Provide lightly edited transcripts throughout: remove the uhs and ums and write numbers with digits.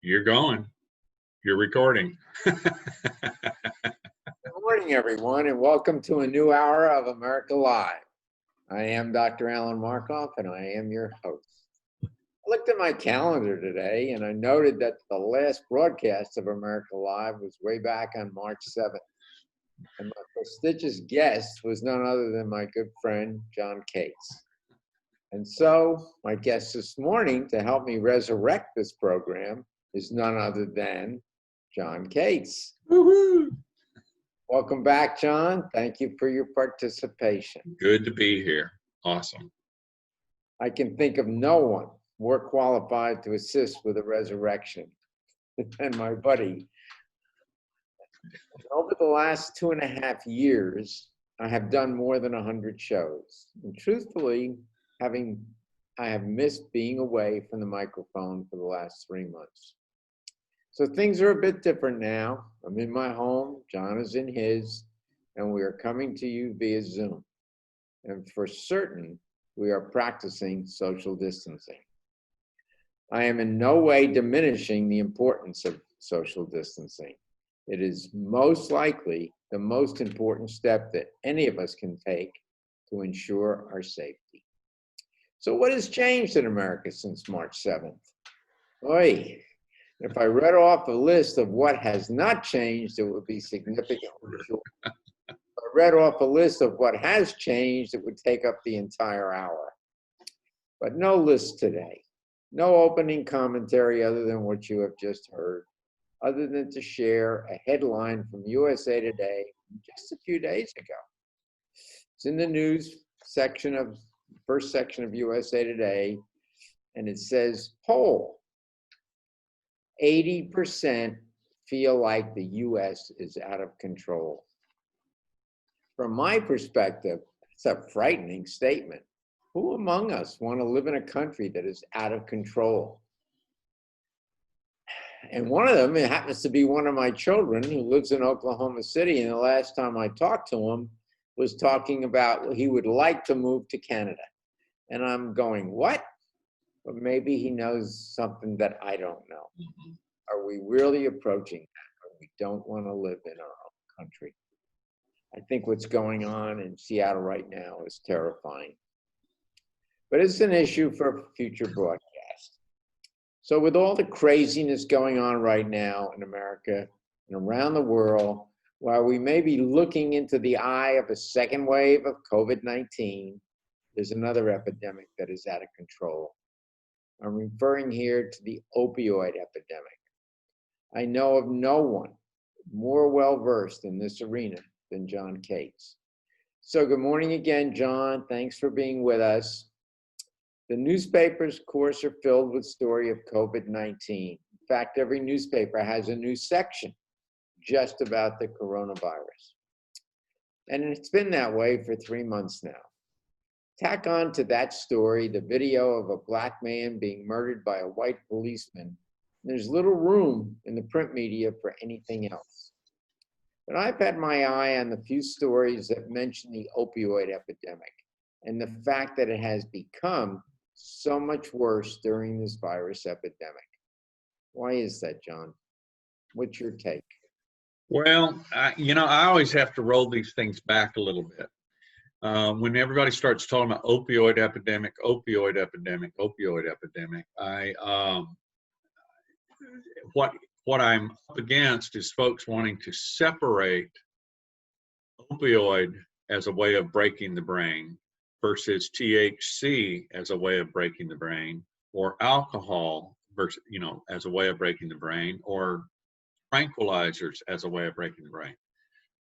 You're going. You're recording. Good morning, everyone, and welcome to a new hour of America Live. I am Dr. Alan Markoff, and I am your host. I looked at my calendar today, and I noted that the last broadcast of America Live was way back on March 7th. And my prestigious guest was none other than my good friend, John Cates. And so my guest this morning to help me resurrect this program is none other than John Cates. Woohoo! Welcome back, John. Thank you for your participation. Good to be here. Awesome. I can think of no one more qualified to assist with a resurrection than my buddy. Over the last 2.5 years, I have done more than 100 shows. And truthfully, I have missed being away from the microphone for the last 3 months. So things are a bit different now. I'm in my home, John is in his, and we are coming to you via Zoom. And for certain, we are practicing social distancing. I am in no way diminishing the importance of social distancing. It is most likely the most important step that any of us can take to ensure our safety. So what has changed in America since March 7th? Oy. If I read off a list of what has not changed, it would be significantly short. If I read off a list of what has changed, it would take up the entire hour. But no list today. No opening commentary other than what you have just heard, other than to share a headline from USA Today just a few days ago. It's in the news section of, first section of USA Today, and it says, poll. 80% feel like the US is out of control. From my perspective, it's a frightening statement. Who among us want to live in a country that is out of control? And one of them, it happens to be one of my children who lives in Oklahoma City, and the last time I talked to him was talking about he would like to move to Canada. And I'm going, what? But maybe he knows something that I don't know. Are we really approaching that? Or we don't want to live in our own country? I think what's going on in Seattle right now is terrifying. But it's an issue for a future broadcast. So with all the craziness going on right now in America and around the world, while we may be looking into the eye of a second wave of COVID-19, there's another epidemic that is out of control. I'm referring here to the opioid epidemic. I know of no one more well-versed in this arena than John Cates. So good morning again, John. Thanks for being with us. The newspapers, of course, are filled with story of COVID-19. In fact, every newspaper has a new section just about the coronavirus. And it's been that way for 3 months now. Tack on to that story the video of a black man being murdered by a white policeman. There's little room in the print media for anything else. But I've had my eye on the few stories that mention the opioid epidemic and the fact that it has become so much worse during this virus epidemic. Why is that, John? What's your take? Well, I always have to roll these things back a little bit. When everybody starts talking about opioid epidemic, what I'm up against is folks wanting to separate opioid as a way of breaking the brain versus THC as a way of breaking the brain, or alcohol versus, as a way of breaking the brain, or tranquilizers as a way of breaking the brain.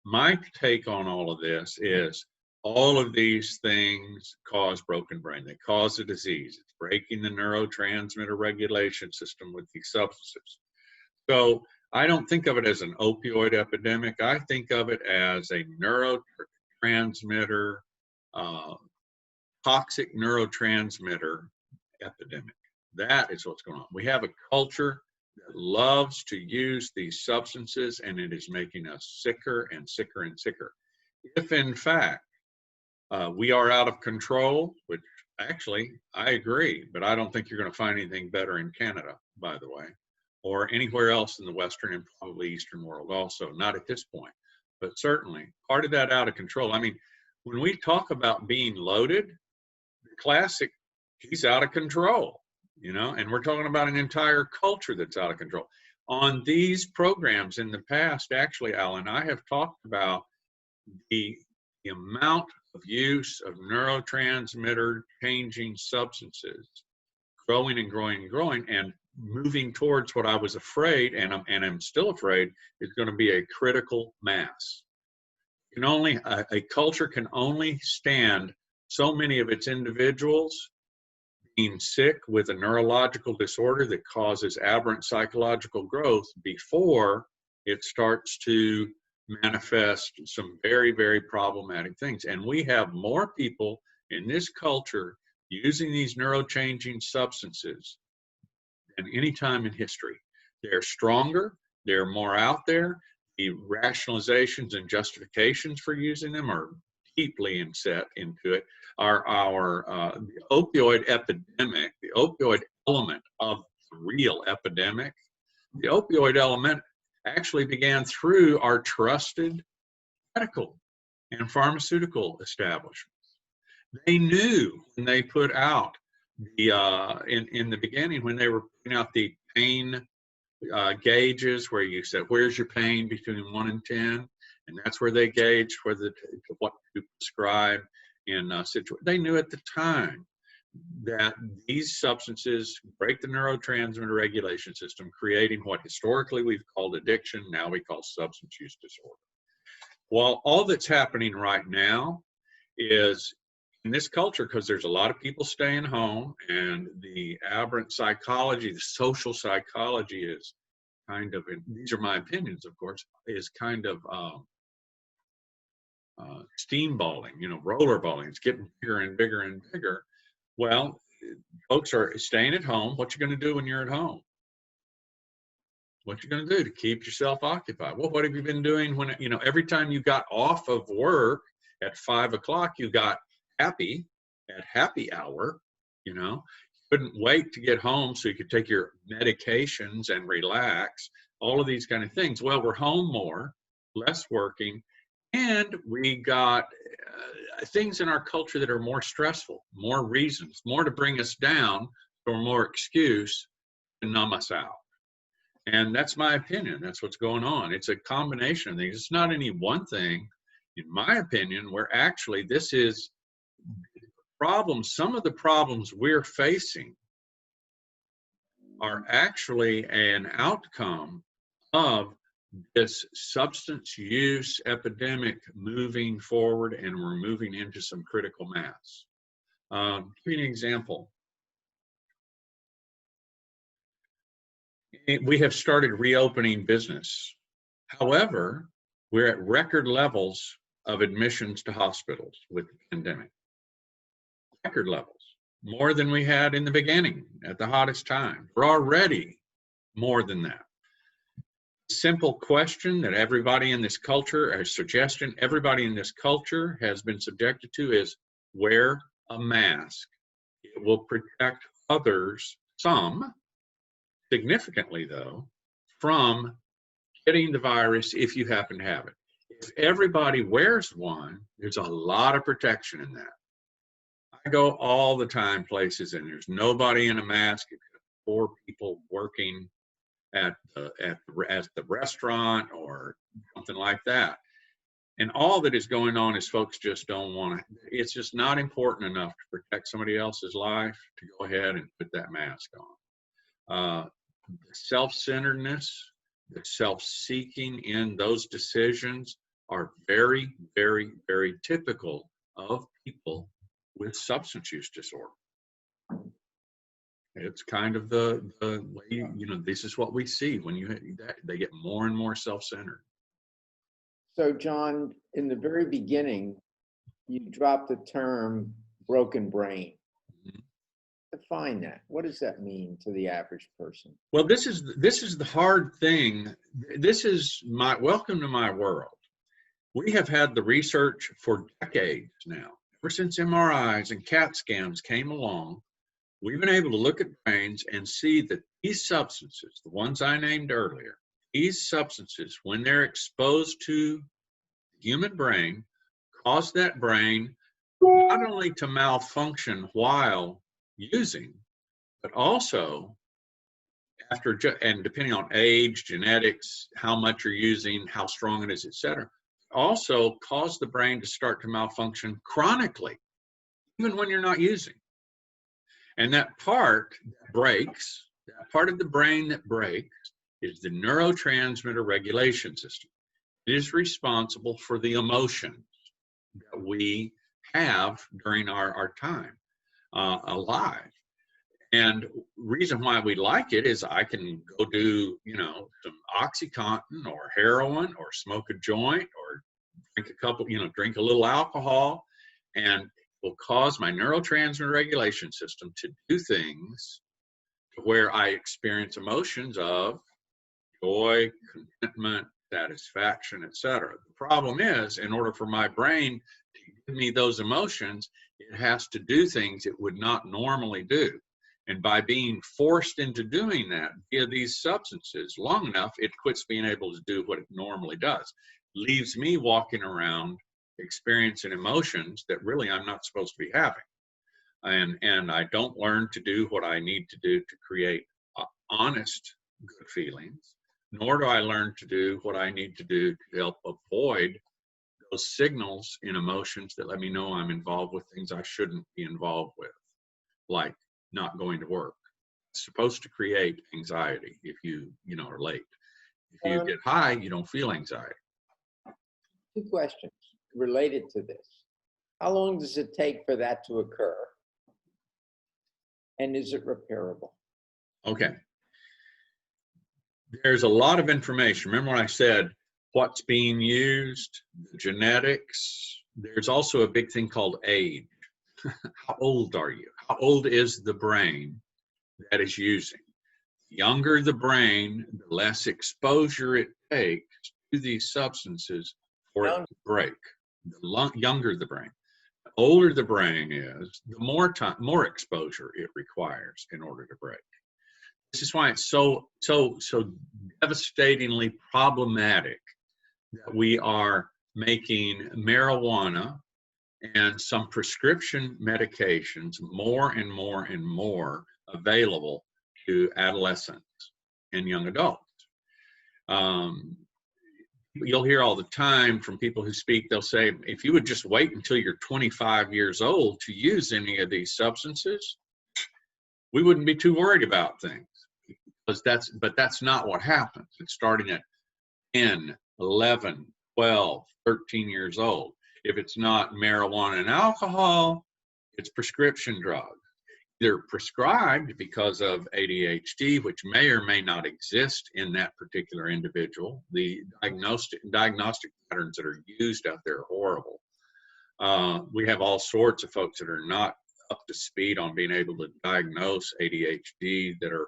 My take on all of this is all of these things cause broken brain. They cause a disease. It's breaking the neurotransmitter regulation system with these substances. So I don't think of it as an opioid epidemic. I think of it as a neurotransmitter, toxic neurotransmitter epidemic. That is what's going on. We have a culture that loves to use these substances, and it is making us sicker and sicker and sicker. If in fact we are out of control, which actually I agree, but I don't think you're going to find anything better in Canada, by the way. or anywhere else in the Western and probably Eastern world also, not at this point, but certainly part of that out of control. I mean, when we talk about being loaded, the classic, he's out of control, you know, and we're talking about an entire culture that's out of control. On these programs in the past, actually, Alan, I have talked about the amount of use of neurotransmitter changing substances growing and growing and growing and moving towards what I was afraid, and I'm still afraid, is going to be a critical mass. Can only a culture can only stand so many of its individuals being sick with a neurological disorder that causes aberrant psychological growth before it starts to manifest some very, very problematic things. And we have more people in this culture using these neurochanging substances than any time in history. They're stronger, they're more out there. The rationalizations and justifications for using them are deeply inset into it. The opioid epidemic, the opioid element of the real epidemic, the opioid element actually began through our trusted medical and pharmaceutical establishments. They knew when they put out the, in the beginning, when they were putting out the pain gauges where you said, where's your pain between 1 and 10? And that's where they gauged whether what to prescribe in situations. They knew at the time that these substances break the neurotransmitter regulation system, creating what historically we've called addiction, now we call substance use disorder. Well, all that's happening right now is in this culture, because there's a lot of people staying home, and the aberrant psychology, the social psychology is kind of, and these are my opinions, of course, is kind of steamballing, you know, rollerballing. It's getting bigger and bigger and bigger. Well, folks are staying at home. What you going to do when you're at home? What you going to do to keep yourself occupied? Well, what have you been doing when, you know, every time you got off of work at 5 o'clock, you got happy at happy hour, you know, couldn't wait to get home so you could take your medications and relax, all of these kind of things. Well, we're home more, less working, and we got things in our culture that are more stressful, more reasons, more to bring us down, or more excuse to numb us out. And that's my opinion. That's what's going on. It's a combination of things. It's not any one thing, in my opinion, where actually this is problems. Some of the problems we're facing are actually an outcome of this substance use epidemic moving forward, and we're moving into some critical mass. Give you an example. We have started reopening business. However, we're at record levels of admissions to hospitals with the pandemic. Record levels, more than we had in the beginning at the hottest time. We're already more than that. Simple question that everybody in this culture, a suggestion everybody in this culture has been subjected to, is wear a mask. It will protect others, some, significantly though, from getting the virus if you happen to have it. If everybody wears one, there's a lot of protection in that. I go all the time places and there's nobody in a mask, 4 people working at the restaurant or something like that. And all that is going on is folks just don't want to, it's just not important enough to protect somebody else's life to go ahead and put that mask on. The self-centeredness, the self-seeking in those decisions are very, very, very typical of people with substance use disorder. It's kind of the way, you know, this is what we see when they get more and more self-centered. So, John, in the very beginning, you dropped the term broken brain. Mm-hmm. Define that. What does that mean to the average person? Well, this is the hard thing. This is my welcome to my world. We have had the research for decades now, ever since MRIs and CAT scans came along. we've been able to look at brains and see that these substances, the ones I named earlier, these substances, when they're exposed to the human brain, cause that brain not only to malfunction while using, but also after, and depending on age, genetics, how much you're using, how strong it is, etc., also cause the brain to start to malfunction chronically, even when you're not using. And that part that breaks, that part of the brain that breaks, is the neurotransmitter regulation system. It is responsible for the emotions that we have during our time alive. And reason why we like it is I can go do, some OxyContin or heroin or smoke a joint or drink a couple, drink a little alcohol, and will cause my neurotransmitter regulation system to do things where I experience emotions of joy, contentment, satisfaction, etc. The problem is, in order for my brain to give me those emotions, it has to do things it would not normally do. And by being forced into doing that via these substances long enough, it quits being able to do what it normally does. Leaves me walking around experiencing emotions that really I'm not supposed to be having. And I don't learn to do what I need to do to create honest, good feelings, nor do I learn to do what I need to do to help avoid those signals in emotions that let me know I'm involved with things I shouldn't be involved with, like not going to work. It's supposed to create anxiety if you are late. If you get high, you don't feel anxiety. Two questions related to this. How long does it take for that to occur? And is it repairable? Okay. There's a lot of information. Remember when I said what's being used, the genetics? There's also a big thing called age. How old are you? How old is the brain that is using? The younger the brain, the less exposure it takes to these substances for it to break. The younger the brain. The older the brain is, the more exposure it requires in order to break. This is why it's so devastatingly problematic that we are making marijuana and some prescription medications more and more and more available to adolescents and young adults. You'll hear all the time from people who speak, they'll say, if you would just wait until you're 25 years old to use any of these substances, we wouldn't be too worried about things. But that's not what happens. It's starting at 10, 11, 12, 13 years old. If it's not marijuana and alcohol, it's prescription drugs. They're prescribed because of ADHD, which may or may not exist in that particular individual. The diagnostic patterns that are used out there are horrible. We have all sorts of folks that are not up to speed on being able to diagnose ADHD that are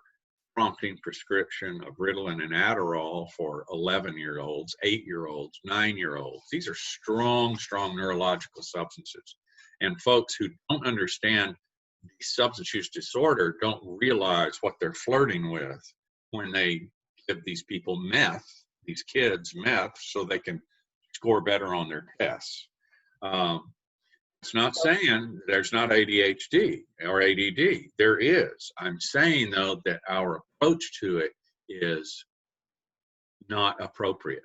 prompting prescription of Ritalin and Adderall for 11-year-olds, 8-year-olds, 9-year-olds. These are strong neurological substances. And folks who don't understand the substance use disorder don't realize what they're flirting with when they give these people meth, these kids meth, so they can score better on their tests. It's not saying there's not ADHD or ADD. There is. I'm saying, though, that our approach to it is not appropriate.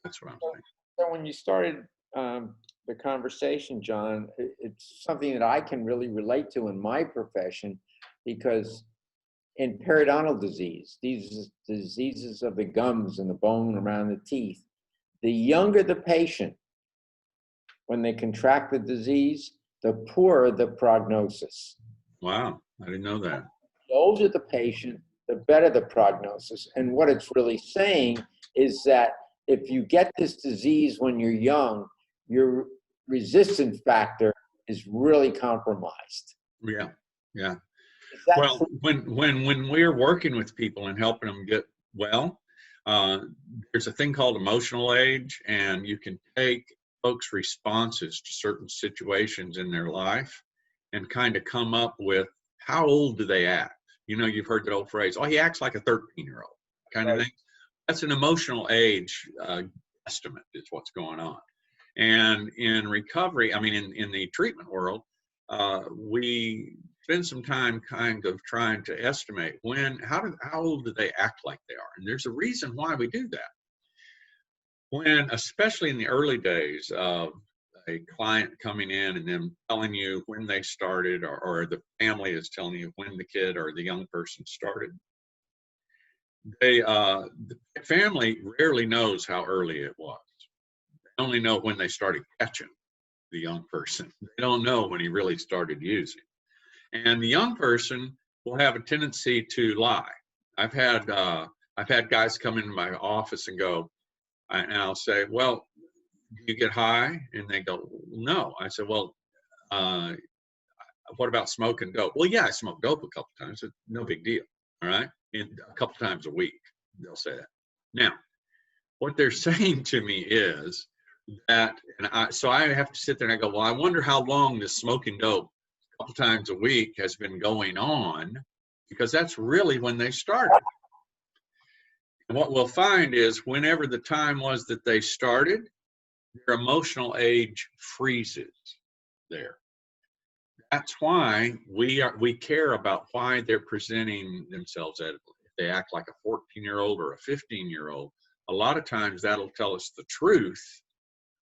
That's what I'm saying. So when you started the conversation, John, it's something that I can really relate to in my profession, because in periodontal disease, these diseases of the gums and the bone around the teeth, the younger the patient, when they contract the disease, the poorer the prognosis. Wow, I didn't know that. The older the patient, the better the prognosis. And what it's really saying is that if you get this disease when you're young, your resistance factor is really compromised. Yeah. Well, when we're working with people and helping them get well, there's a thing called emotional age, and you can take folks' responses to certain situations in their life and kind of come up with how old do they act? You know, you've heard that old phrase, oh, he acts like a 13-year-old kind of Right. thing. That's an emotional age estimate is what's going on. And in recovery, I mean, in the treatment world, we spend some time kind of trying to estimate how old do they act like they are? And there's a reason why we do that. When, especially in the early days of a client coming in and them telling you when they started, or the family is telling you when the kid or the young person started, the family rarely knows how early it was. They only know when they started catching the young person. They don't know when he really started using. And the young person will have a tendency to lie. I've had guys come into my office and go, and I'll say, well, do you get high? And they go, no. I said, well, what about smoke and dope? Well, yeah, I smoke dope a couple times. It's no big deal. All right. And a couple times a week, they'll say that. Now, what they're saying to me is that, so I have to sit there and I go, well, I wonder how long this smoking dope a couple times a week has been going on, because that's really when they started. And what we'll find is whenever the time was that they started, their emotional age freezes there. That's why we care about why they're presenting themselves edibly. If they act like a 14-year-old or a 15-year-old, a lot of times that'll tell us the truth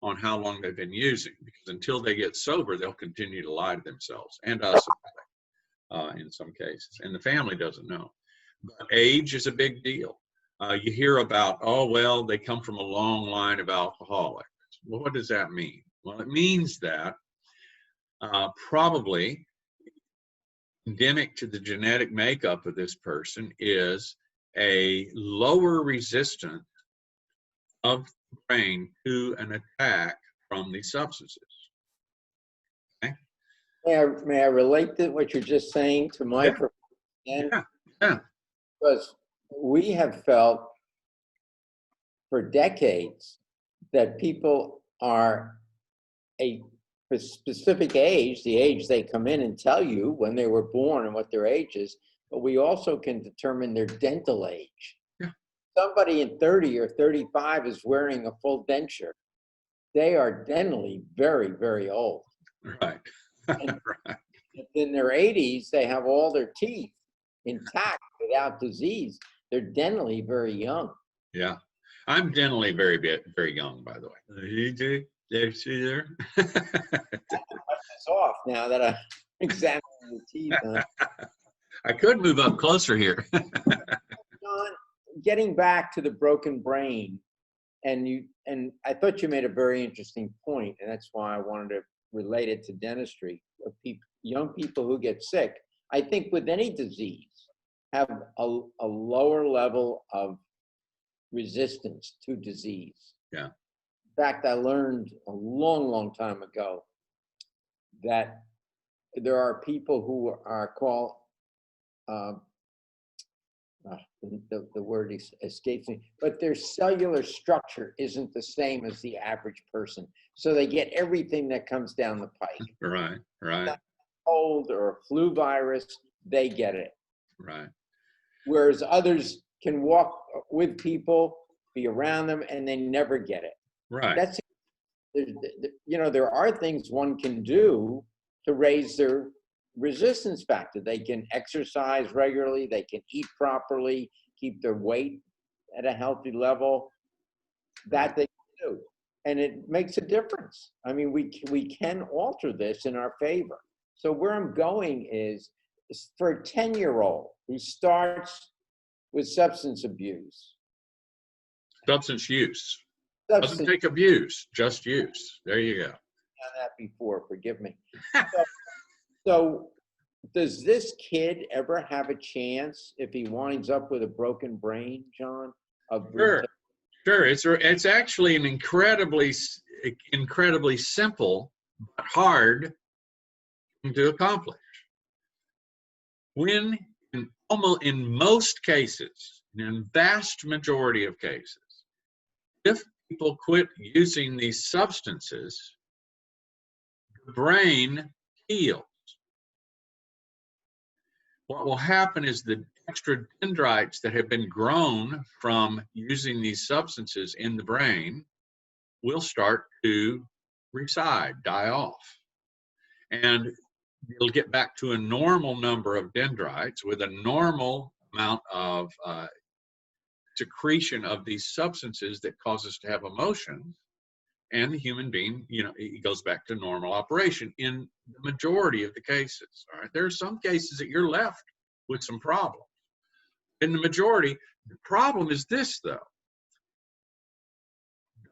on how long they've been using, because until they get sober, they'll continue to lie to themselves and us in some cases, and the family doesn't know. But age is a big deal. You hear about, oh, well, they come from a long line of alcoholics. Well, what does that mean? Well, it means that probably endemic to the genetic makeup of this person is a lower resistance of the brain to an attack from these substances. Okay? May I relate to what you're just saying to my profession? Yeah. Because we have felt for decades that people are a specific age, the age they come in and tell you when they were born and what their age is, but we also can determine their dental age. Yeah. Somebody in 30 or 35 is wearing a full denture. They are dentally very, very old. Right. And in their 80s, they have all their teeth intact without disease. They're dentally very young. Yeah. I'm dentally very young, by the way. You do? See there? It's off now that I'm examining the teeth. I could move up closer here. John, getting back to the broken brain, and I thought you made a very interesting point, and that's why I wanted to relate it to dentistry. Young people who get sick, I think with any disease, have a lower level of resistance to disease. Yeah. In fact, I learned a long, long time ago that there are people who are called, the word escapes me, but their cellular structure isn't the same as the average person. So they get everything that comes down the pike. Right. Cold or a flu virus, they get it. Right. Whereas others can walk with people, be around them, and they never get it. Right. That's, there are things one can do to raise their resistance factor. They can exercise regularly, they can eat properly, keep their weight at a healthy level. That they can do. And it makes a difference. I mean, we can alter this in our favor. So where I'm going is for a 10-year-old who starts with substance abuse. Substance use. Doesn't take abuse, just use. There you go. I've done that before, forgive me. So does this kid ever have a chance if he winds up with a broken brain, John? Sure. It's actually an incredibly simple but hard thing to accomplish. When in most cases, in vast majority of cases, if people quit using these substances, the brain heals. what will happen is the extra dendrites that have been grown from using these substances in the brain will start to reside, die off. And you'll get back to a normal number of dendrites with a normal amount of secretion of these substances that cause us to have emotions. And the human being, it goes back to normal operation in the majority of the cases. All right, there are some cases that you're left with some problems. In the majority, the problem is this, though.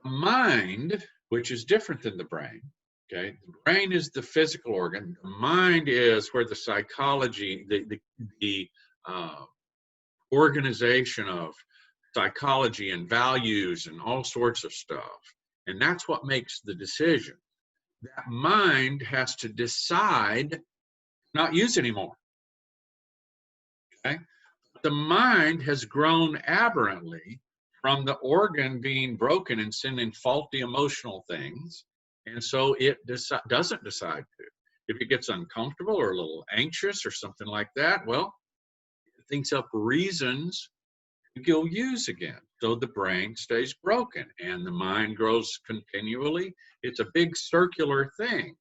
The mind, which is different than the brain, okay? The brain is the physical organ. The mind is where the psychology, the organization of psychology and values and all sorts of stuff. And that's what makes the decision. That mind has to decide not use anymore. Okay? The mind has grown aberrantly from the organ being broken and sending faulty emotional things. And so it doesn't decide to. If it gets uncomfortable or a little anxious or something like that, well, it thinks up reasons to go use again. So the brain stays broken and the mind grows continually. It's a big circular thing.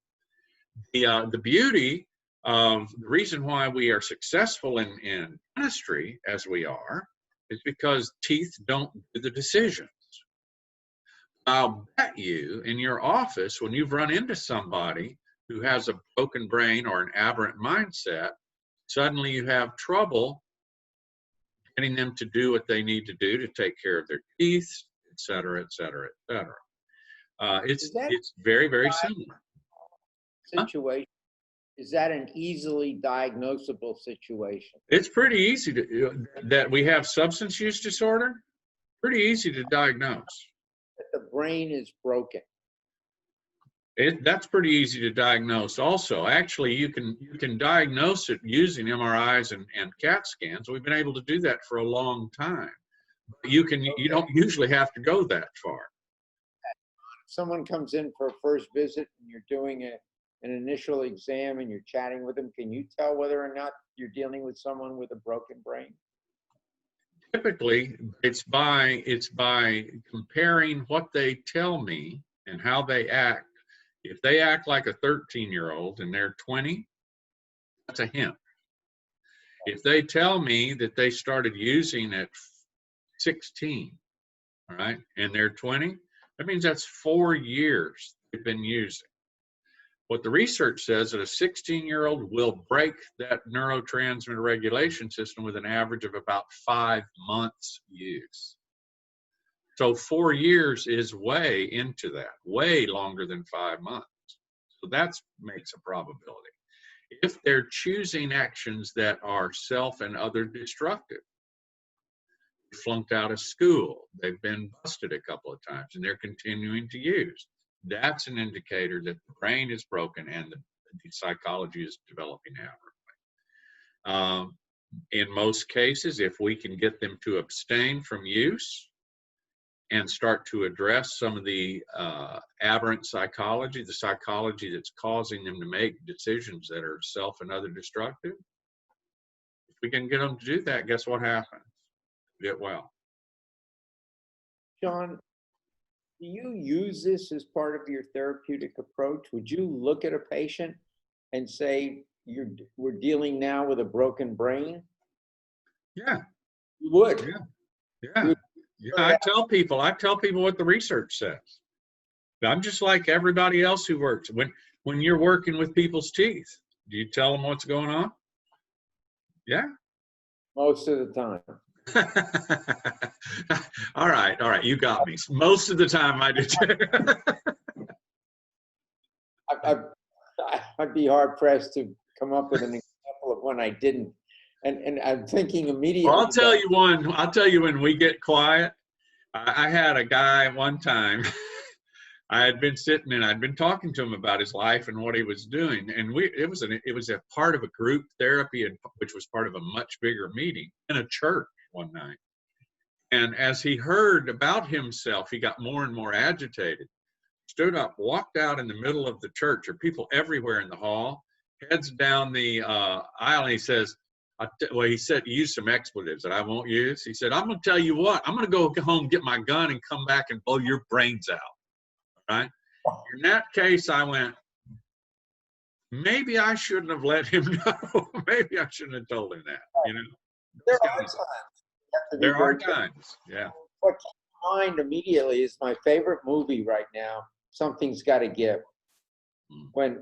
The beauty of the reason why we are successful in dentistry as we are is because teeth don't do the decisions. I'll bet you in your office, when you've run into somebody who has a broken brain or an aberrant mindset, suddenly you have trouble getting them to do what they need to do to take care of their teeth, et cetera, et cetera, et cetera. It's very, very similar. Situation. Huh? Is that an easily diagnosable situation? It's pretty easy that we have substance use disorder. Pretty easy to diagnose. That the brain is broken. That's pretty easy to diagnose also. Actually, you can diagnose it using MRIs and CAT scans. We've been able to do that for a long time. You don't usually have to go that far. If someone comes in for a first visit and you're doing an initial exam and you're chatting with them, can you tell whether or not you're dealing with someone with a broken brain? Typically, it's by comparing what they tell me and how they act. If they act like a 13-year-old and they're 20, that's a hint. If they tell me that they started using at 16, all right, and they're 20, that means that's 4 years they've been using. What the research says that a 16-year-old will break that neurotransmitter regulation system with an average of about 5 months use. So 4 years is way into that, way longer than 5 months. So that makes a probability. If they're choosing actions that are self and other destructive, they flunked out of school, they've been busted a couple of times, and they're continuing to use, that's an indicator that the brain is broken and the psychology is developing aberrantly. In most cases, if we can get them to abstain from use and start to address some of the aberrant psychology, the psychology that's causing them to make decisions that are self and other destructive, if we can get them to do that, guess what happens? Get well. John, do you use this as part of your therapeutic approach? Would you look at a patient and say, we're dealing now with a broken brain? Yeah. You would? Yeah. I tell people what the research says. I'm just like everybody else who works. When you're working with people's teeth, do you tell them what's going on? Yeah. Most of the time. All right. You got me. Most of the time I do. I'd be hard pressed to come up with an example of when I didn't. And I'm thinking immediately. Well, I'll tell you one. I'll tell you when we get quiet. I had a guy one time. I had been sitting and I'd been talking to him about his life and what he was doing, and it was a part of a group therapy, which was part of a much bigger meeting in a church one night. And as he heard about himself, he got more and more agitated. Stood up, walked out in the middle of the church. There are people everywhere in the hall. Heads down the aisle, and he says, Well, he said, use some expletives that I won't use. He said, I'm going to tell you what, I'm going to go home, get my gun, and come back and blow your brains out. Right? In that case, I went, maybe I shouldn't have let him know. Maybe I shouldn't have told him that. You know, There are times. You have to be there are very careful. times. Yeah. What came to mind immediately is my favorite movie right now, Something's Gotta Give. When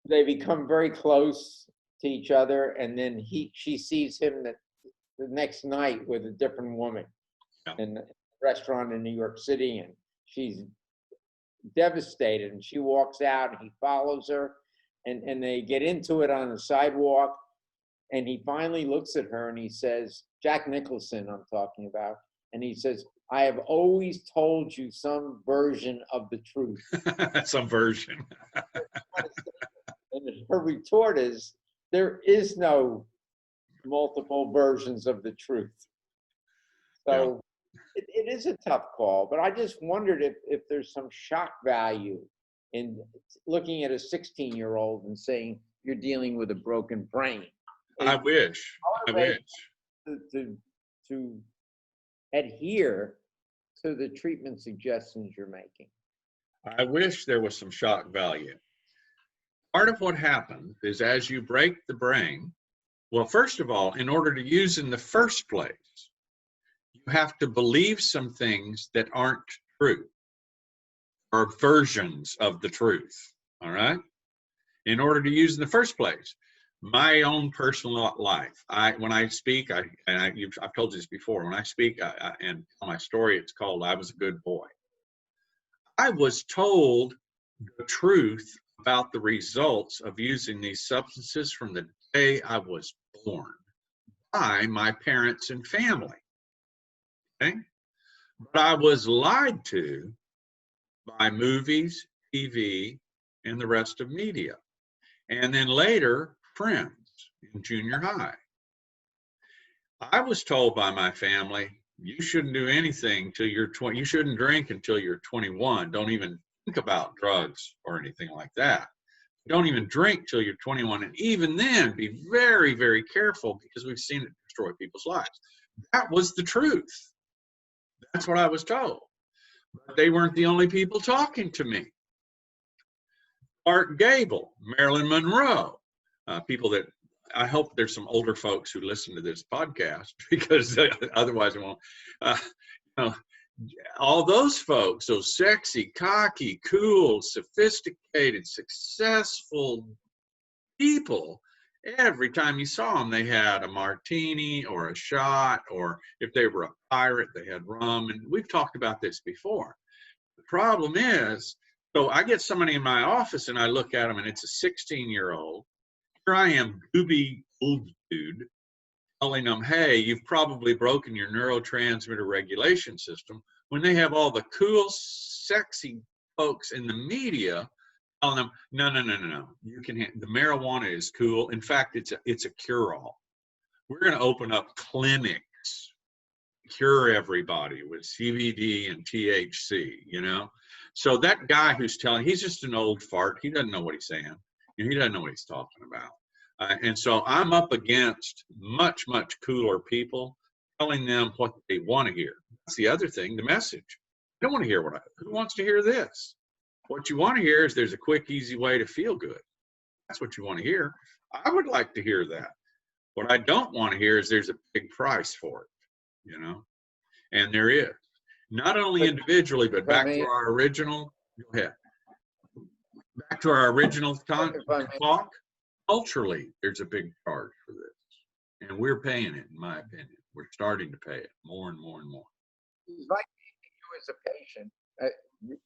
they become very close to each other, and then she sees him the next night with a different woman in a restaurant in New York City, and she's devastated, and she walks out, and he follows her, and they get into it on the sidewalk, and he finally looks at her and he says, Jack Nicholson I'm talking about, and he says, I have always told you some version of the truth. Some version. And her retort is, there is no multiple versions of the truth. So it is a tough call, but I just wondered if there's some shock value in looking at a 16-year-old and saying you're dealing with a broken brain. I wish. To adhere to the treatment suggestions you're making. I wish there was some shock value. Part of what happens is as you break the brain, well, first of all, in order to use in the first place, you have to believe some things that aren't true or versions of the truth. All right? In order to use in the first place. My own personal life. When I speak, I've told you this before. When I speak and tell my story, it's called "I Was a Good Boy." I was told the truth about the results of using these substances from the day I was born by my parents and family. Okay, but I was lied to by movies, TV, and the rest of media, and then later. Friends in junior high. I was told by my family, you shouldn't do anything till you're 20. You shouldn't drink until you're 21. Don't even think about drugs or anything like that. Don't even drink till you're 21. And even then, be very, very careful because we've seen it destroy people's lives. That was the truth. That's what I was told. But they weren't the only people talking to me. Clark Gable, Marilyn Monroe. People that I hope there's some older folks who listen to this podcast because otherwise it won't. All those folks, those sexy, cocky, cool, sophisticated, successful people, every time you saw them, they had a martini or a shot, or if they were a pirate, they had rum. And we've talked about this before. The problem is, so I get somebody in my office and I look at them and it's a 16-year-old. Here I am, gooby old dude, telling them, hey, you've probably broken your neurotransmitter regulation system, when they have all the cool, sexy folks in the media telling them, no, you can the marijuana is cool. In fact, it's a cure-all. We're going to open up clinics, cure everybody with CBD and THC, you know? So that guy who's telling, he's just an old fart. He doesn't know what he's saying. He doesn't know what he's talking about. And so I'm up against much, much cooler people telling them what they want to hear. That's the other thing, the message. I don't want to hear who wants to hear this? What you want to hear is there's a quick, easy way to feel good. That's what you want to hear. I would like to hear that. What I don't want to hear is there's a big price for it, you know? And there is. Not only individually, but back to our original, go ahead. Back to our original talk, culturally, there's a big charge for this. And we're paying it, in my opinion. We're starting to pay it more and more and more. Like you as a patient,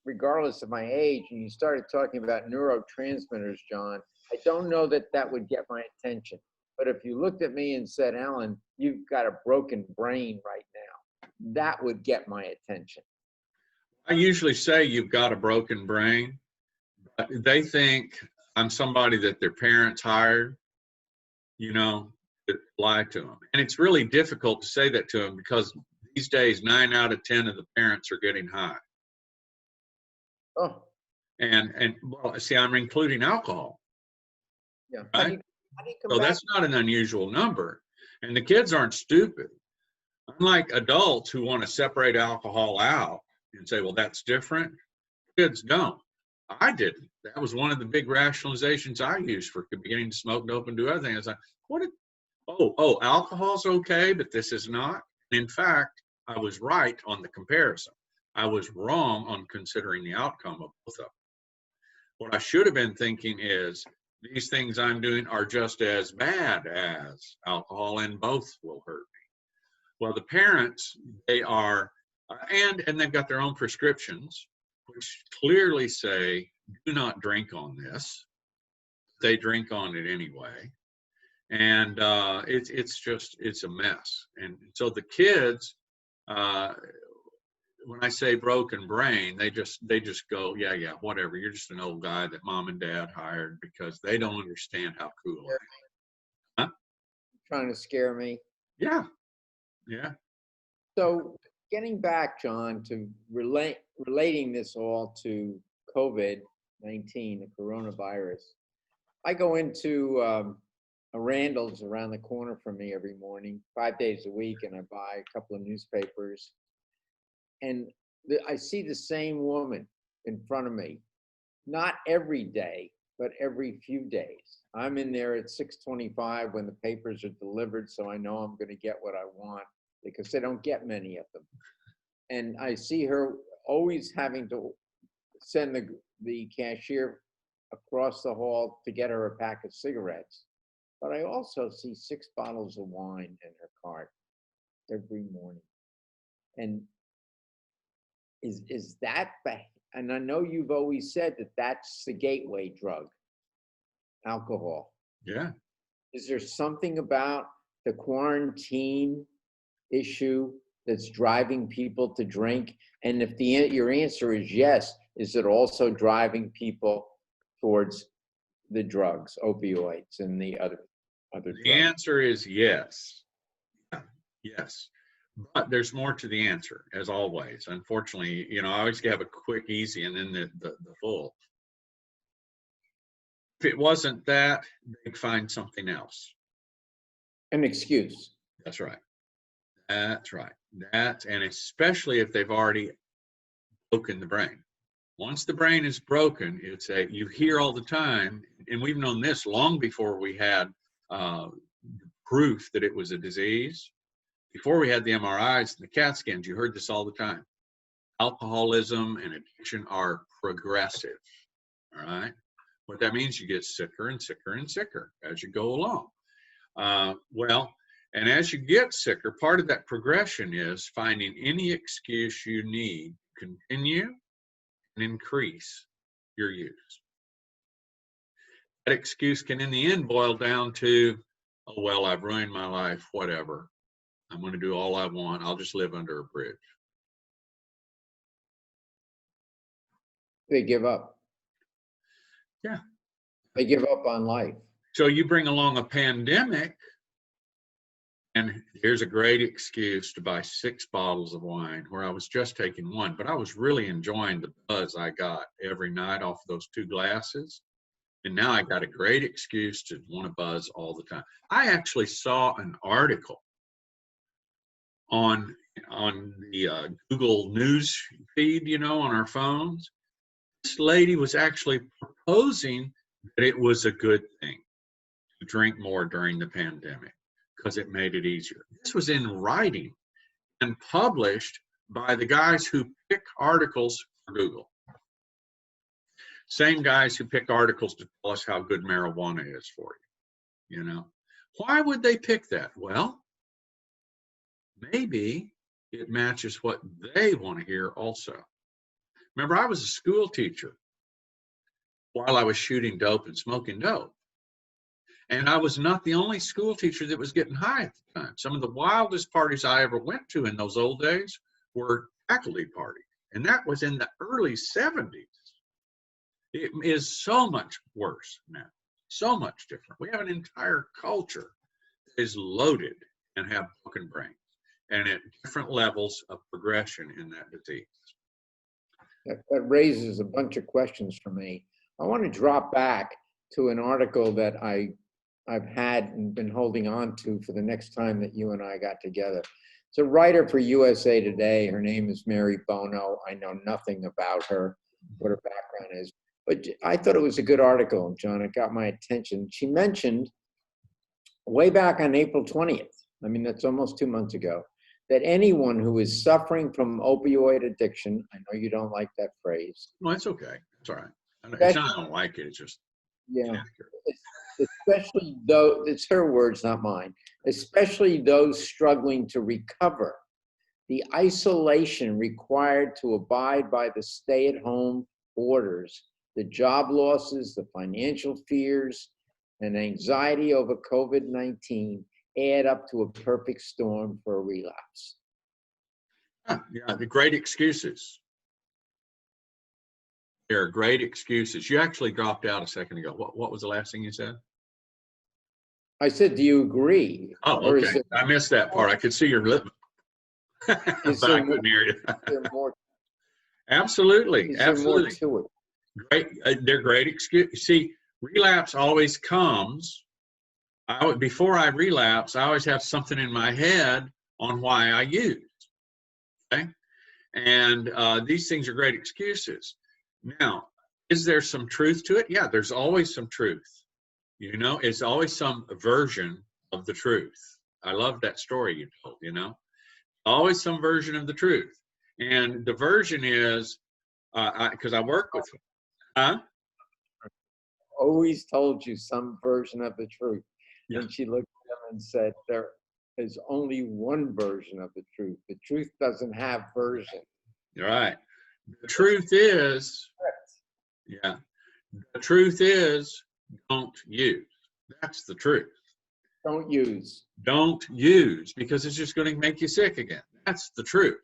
regardless of my age, and you started talking about neurotransmitters, John, I don't know that would get my attention. But if you looked at me and said, Alan, you've got a broken brain right now, that would get my attention. I usually say you've got a broken brain. They think I'm somebody that their parents hired, you know, to lie to them. And it's really difficult to say that to them because these days, 9 out of 10 of the parents are getting high. Oh. And well, see, I'm including alcohol. Yeah. Right? How do you come So back? that's not an unusual number. And the kids aren't stupid. Unlike adults who want to separate alcohol out and say, well, that's different, kids don't. I didn't. That was one of the big rationalizations I used for beginning to smoke dope and do other things. I was like, what? Alcohol's okay, but this is not. In fact, I was right on the comparison. I was wrong on considering the outcome of both of them. What I should have been thinking is these things I'm doing are just as bad as alcohol, and both will hurt me. Well, the parents, they are, and they've got their own prescriptions, which clearly say, do not drink on this. They drink on it anyway. And it's a mess. And so the kids, when I say broken brain, they just go, yeah, whatever. You're just an old guy that mom and dad hired, because they don't understand how cool I am. Huh? Trying to scare me. Yeah. So getting back, John, to relating this all to COVID-19, the coronavirus, I go into a Randall's around the corner from me every morning, 5 days a week, and I buy a couple of newspapers. And I see the same woman in front of me, not every day, but every few days. I'm in there at 6:25 when the papers are delivered, so I know I'm going to get what I want, because they don't get many of them. And I see her always having to send the cashier across the hall to get her a pack of cigarettes. But I also see 6 bottles of wine in her cart every morning. And is that, and I know you've always said that that's the gateway drug, alcohol. Yeah. Is there something about the quarantine issue that's driving people to drink? And if your answer is yes, is it also driving people towards the drugs, opioids, and the other drugs? The answer is yes. Yes. But there's more to the answer, as always. Unfortunately, I always have a quick, easy, and then the full. If it wasn't that, they'd find something else. An excuse. That's right. That's right. And especially if they've already broken the brain. Once the brain is broken, you hear all the time, and we've known this long before we had proof that it was a disease. Before we had the MRIs and the CAT scans, you heard this all the time. Alcoholism and addiction are progressive, all right? What that means, you get sicker and sicker and sicker as you go along. And as you get sicker, part of that progression is finding any excuse you need to continue and increase your use. That excuse can, in the end, boil down to, oh, well, I've ruined my life, whatever. I'm going to do all I want. I'll just live under a bridge. They give up. Yeah. They give up on life. So you bring along a pandemic, and here's a great excuse to buy 6 bottles of wine, where I was just taking 1, but I was really enjoying the buzz I got every night off those 2 glasses. And now I got a great excuse to want to buzz all the time. I actually saw an article on the Google News feed, on our phones. This lady was actually proposing that it was a good thing to drink more during the pandemic because it made it easier. This was in writing and published by the guys who pick articles for Google. Same guys who pick articles to tell us how good marijuana is for you. Why would they pick that? Well, maybe it matches what they want to hear also. Remember, I was a school teacher while I was shooting dope and smoking dope. And I was not the only school teacher that was getting high at the time. Some of the wildest parties I ever went to in those old days were faculty parties. And that was in the early 70s. It is so much worse now, so much different. We have an entire culture that is loaded and have broken brains, and at different levels of progression in that disease. That raises a bunch of questions for me. I want to drop back to an article that I I've had and been holding on to for the next time that you and I got together. It's a writer for USA Today. Her name is Mary Bono. I know nothing about her, what her background is, but I thought it was a good article, John. It got my attention. She mentioned way back on April 20th, I mean, that's almost 2 months ago, that anyone who is suffering from opioid addiction, I know you don't like that phrase. No, it's okay. It's all right. It's not I don't like it. It's just Yeah, especially though, it's her words, not mine, especially those struggling to recover. The isolation required to abide by the stay-at-home orders, the job losses, the financial fears, and anxiety over COVID-19 add up to a perfect storm for a relapse. yeah, the great excuses. There are great excuses. You actually dropped out a second ago. What was the last thing you said? I said, do you agree? Oh, Or is okay. I missed that part. I could see your lip, but I couldn't hear you. Absolutely, is there more absolutely. to it? Great. They're great excuses. See, relapse always comes. Before I relapse, I always have something in my head on why I use. Okay, and these things are great excuses. Now, is there some truth to it? Yeah, there's always some truth. You know, it's always some version of the truth. I love that story you told, you know, always some version of the truth. And the version is, because I work with them. Huh? Always told you some version of the truth. Yeah. And she looked at him and said, there is only one version of the truth. The truth doesn't have version. You're right. The truth is, yeah, the truth is, don't use. That's the truth. Don't use. Don't use, because it's just going to make you sick again. That's the truth.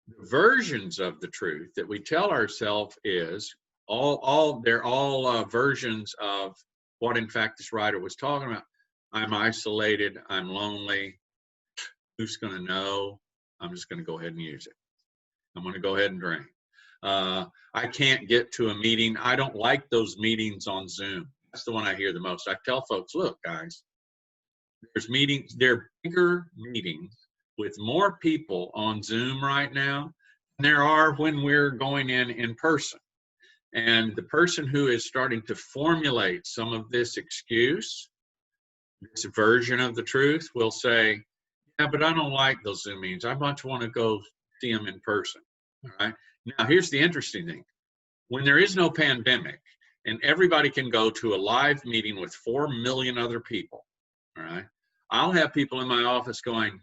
The versions of the truth that we tell ourselves is they're all versions of what in fact this writer was talking about. I'm isolated, I'm lonely, who's going to know? I'm just going to go ahead and use it. I'm going to go ahead and drink. I can't get to a meeting. I don't like those meetings on Zoom. That's the one I hear the most. I tell folks, look, guys, there's meetings, there are bigger meetings with more people on Zoom right now than there are when we're going in person. And the person who is starting to formulate some of this excuse, this version of the truth, will say, yeah, but I don't like those Zoom meetings. I much want to go see them in person. All right. Now, here's the interesting thing. When there is no pandemic and everybody can go to a live meeting with 4 million other people, all right, I'll have people in my office going,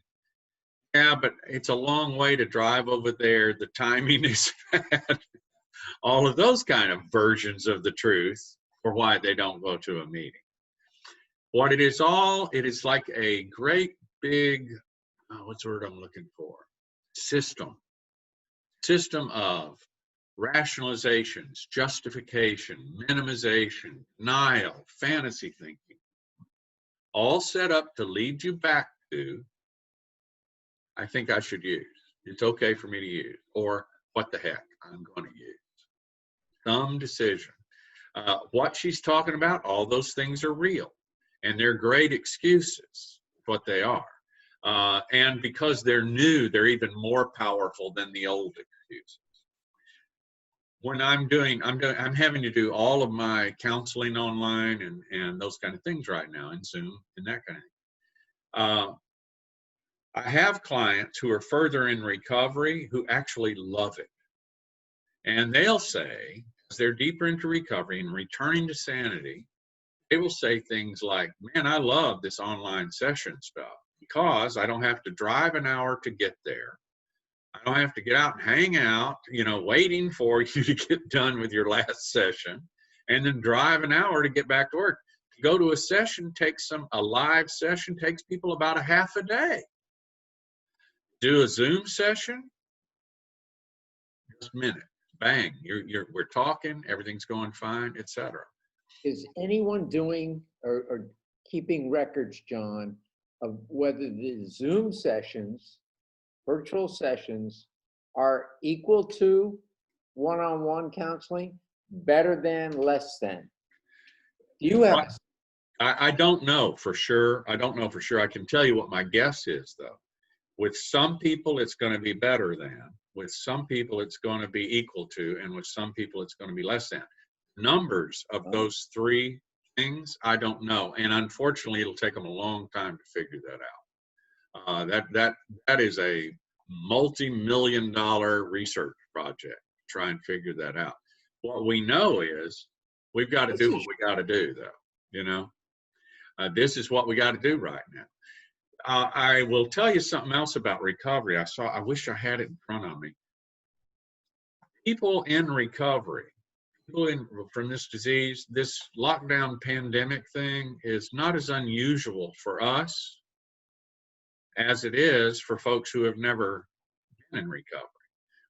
yeah, but it's a long way to drive over there. The timing is bad. All of those kind of versions of the truth for why they don't go to a meeting. What it is like a great big, what's the word I'm looking for? System of rationalizations, justification, minimization, denial, fantasy thinking, all set up to lead you back to, I think I should use. It's okay for me to use, or what the heck, I'm going to use. Some decision. What she's talking about, all those things are real, and they're great excuses, what they are. And because they're new, they're even more powerful than the old excuses. When I'm having to do all of my counseling online and those kind of things right now in Zoom and that kind of thing. I have clients who are further in recovery who actually love it. And they'll say, as they're deeper into recovery and returning to sanity, they will say things like, man, I love this online session stuff because I don't have to drive an hour to get there. I don't have to get out and hang out, waiting for you to get done with your last session and then drive an hour to get back to work. To go to a session a live session takes people about a half a day. Do a Zoom session, just a minute, bang, we're talking, everything's going fine, etc. Is anyone doing or keeping records, John, of whether the Zoom sessions, virtual sessions, are equal to one-on-one counseling, better than, less than? Do you have? I don't know for sure. I don't know for sure. I can tell you what my guess is, though. With some people, it's going to be better than. With some people, it's going to be equal to. And with some people, it's going to be less than. Numbers of those three things, I don't know. And unfortunately, it'll take them a long time to figure that out. That is a multi-million-dollar research project to try and figure that out. What we know is we've got to do what we got to do, though. You know, this is what we got to do right now. I will tell you something else about recovery. I wish I had it in front of me. People in recovery, from this disease, this lockdown pandemic thing is not as unusual for us as it is for folks who have never been in recovery.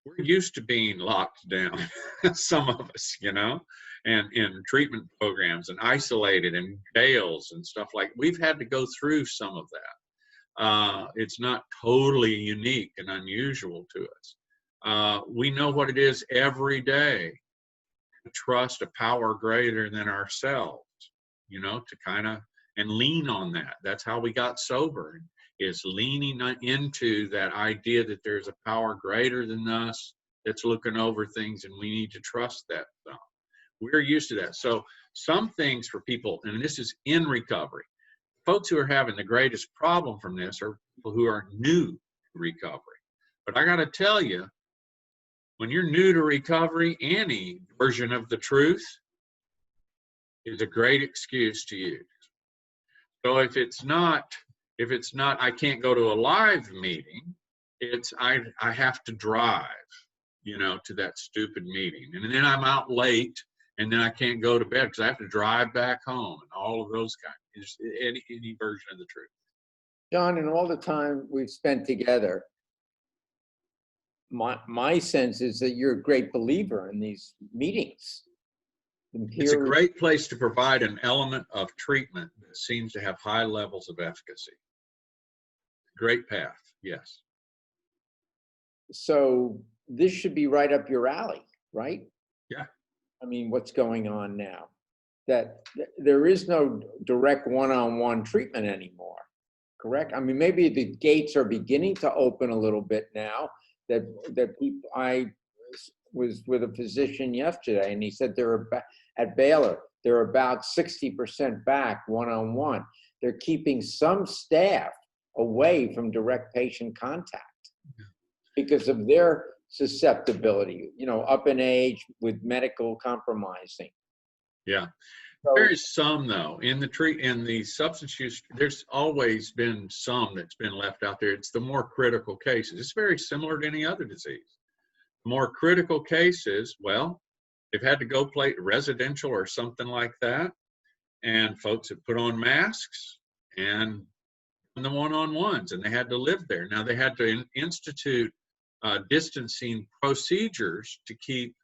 We're used to being locked down, some of us, you know, and in treatment programs and isolated in jails and stuff like. We've had to go through some of that. It's not totally unique and unusual to us. We know what it is every day to trust a power greater than ourselves, you know, to kind of, and lean on that. That's how we got sober, is leaning into that idea that there's a power greater than us that's looking over things, and we need to trust that. We're used to that. So some things for people, and this is in recovery, folks who are having the greatest problem from this are people who are new to recovery. But I got to tell you, when you're new to recovery, any version of the truth is a great excuse to use. So if it's not, I can't go to a live meeting, it's I have to drive, you know, to that stupid meeting. And then I'm out late, and then I can't go to bed because I have to drive back home, and all of those kinds. Any version of the truth. John, in all the time we've spent together, my sense is that you're a great believer in these meetings. It's a great place to provide an element of treatment that seems to have high levels of efficacy. Great path, yes. So this should be right up your alley, right? Yeah. I mean, what's going on now? That there is no direct one-on-one treatment anymore, correct? I mean, maybe the gates are beginning to open a little bit now. That people, I was with a physician yesterday, and he said at Baylor, they're about 60% back one-on-one. They're keeping some staff away from direct patient contact because of their susceptibility, you know, up in age with medical compromising. Yeah. So, there is some, though, in the substance use, there's always been some that's been left out there. It's the more critical cases. It's very similar to any other disease. More critical cases, well, they've had to go play residential or something like that, and folks have put on masks and the one-on-ones, and they had to live there. Now they had to institute distancing procedures to keep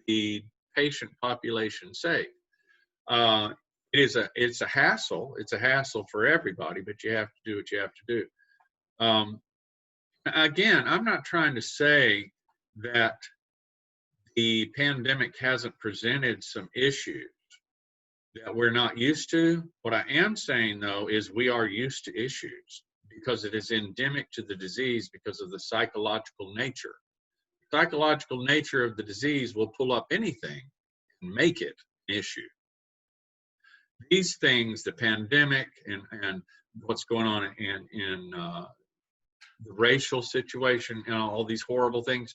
the patient population safe. It's a hassle. It's a hassle for everybody, but you have to do what you have to do. Again, I'm not trying to say that the pandemic hasn't presented some issues that we're not used to. What I am saying, though, is we are used to issues because it is endemic to the disease because of the psychological nature. The psychological nature of the disease will pull up anything and make it an issue. These things, the pandemic and what's going on in the racial situation and all these horrible things,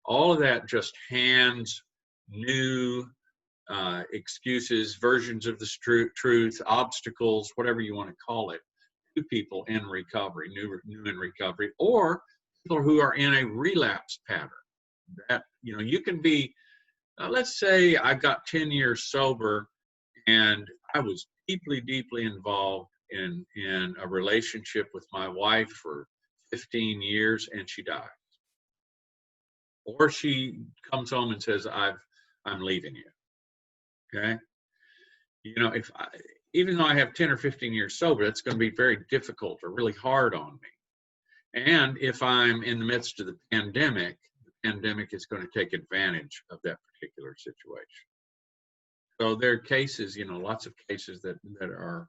all of that just hands new excuses, versions of the truth, obstacles, whatever you want to call it, to people in recovery, new in recovery, or people who are in a relapse pattern. That, you know, you can be, let's say I got 10 years sober and I was deeply, deeply involved in a relationship with my wife for 15 years and she dies. Or she comes home and says, I'm leaving you. Okay? You know, even though I have 10 or 15 years sober, that's going to be very difficult or really hard on me. And if I'm in the midst of the pandemic is going to take advantage of that particular situation. So there are cases, you know, lots of cases that are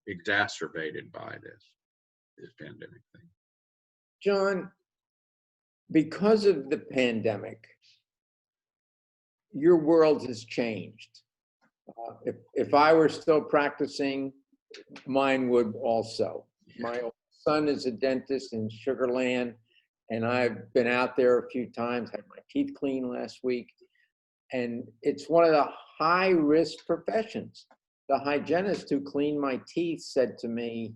exacerbated by this pandemic thing. John, because of the pandemic, your world has changed. If I were still practicing, mine would also. My old son is a dentist in Sugar Land, and I've been out there a few times, had my teeth cleaned last week. And it's one of the high-risk professions. The hygienist who cleaned my teeth said to me,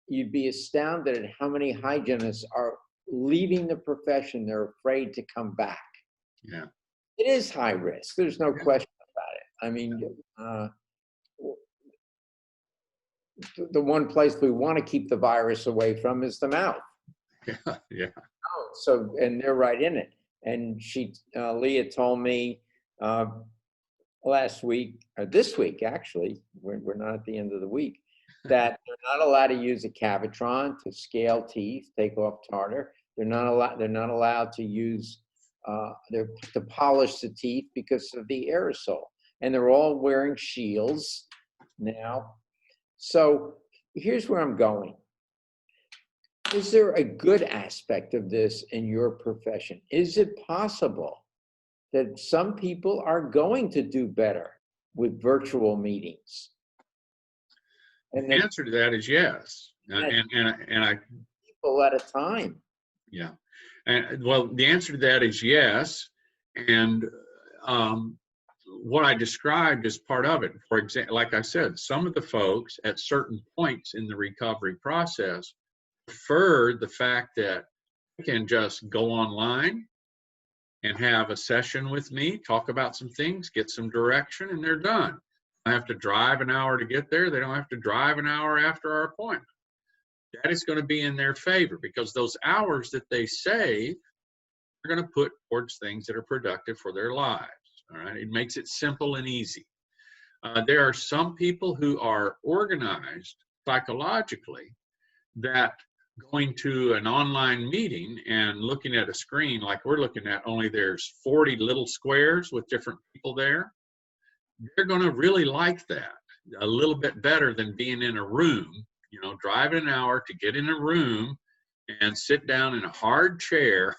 you'd be astounded at how many hygienists are leaving the profession. They're afraid to come back. Yeah. It is high risk. There's no question about it. I mean, the one place we want to keep the virus away from is the mouth. Yeah. Yeah. So, and they're right in it. And Leah told me last week, or this week actually, we're not at the end of the week, that they're not allowed to use a Cavitron to scale teeth, take off tartar. They're not allowed to use to polish the teeth because of the aerosol. And they're all wearing shields now. So here's where I'm going. Is there a good aspect of this in your profession? Is it possible that some people are going to do better with virtual meetings? And the answer to that is yes. And I people at a time. Yeah. And well, the answer to that is yes. And what I described is part of it. For example, like I said, some of the folks at certain points in the recovery process preferred the fact that they can just go online and have a session with me, talk about some things, get some direction, and they're done. I have to drive an hour to get there. They don't have to drive an hour after our appointment. That is going to be in their favor because those hours that they save are going to put towards things that are productive for their lives. All right, it makes it simple and easy. There are some people who are organized psychologically that going to an online meeting and looking at a screen like we're looking at, only there's 40 little squares with different people there. They're going to really like that a little bit better than being in a room, you know, driving an hour to get in a room and sit down in a hard chair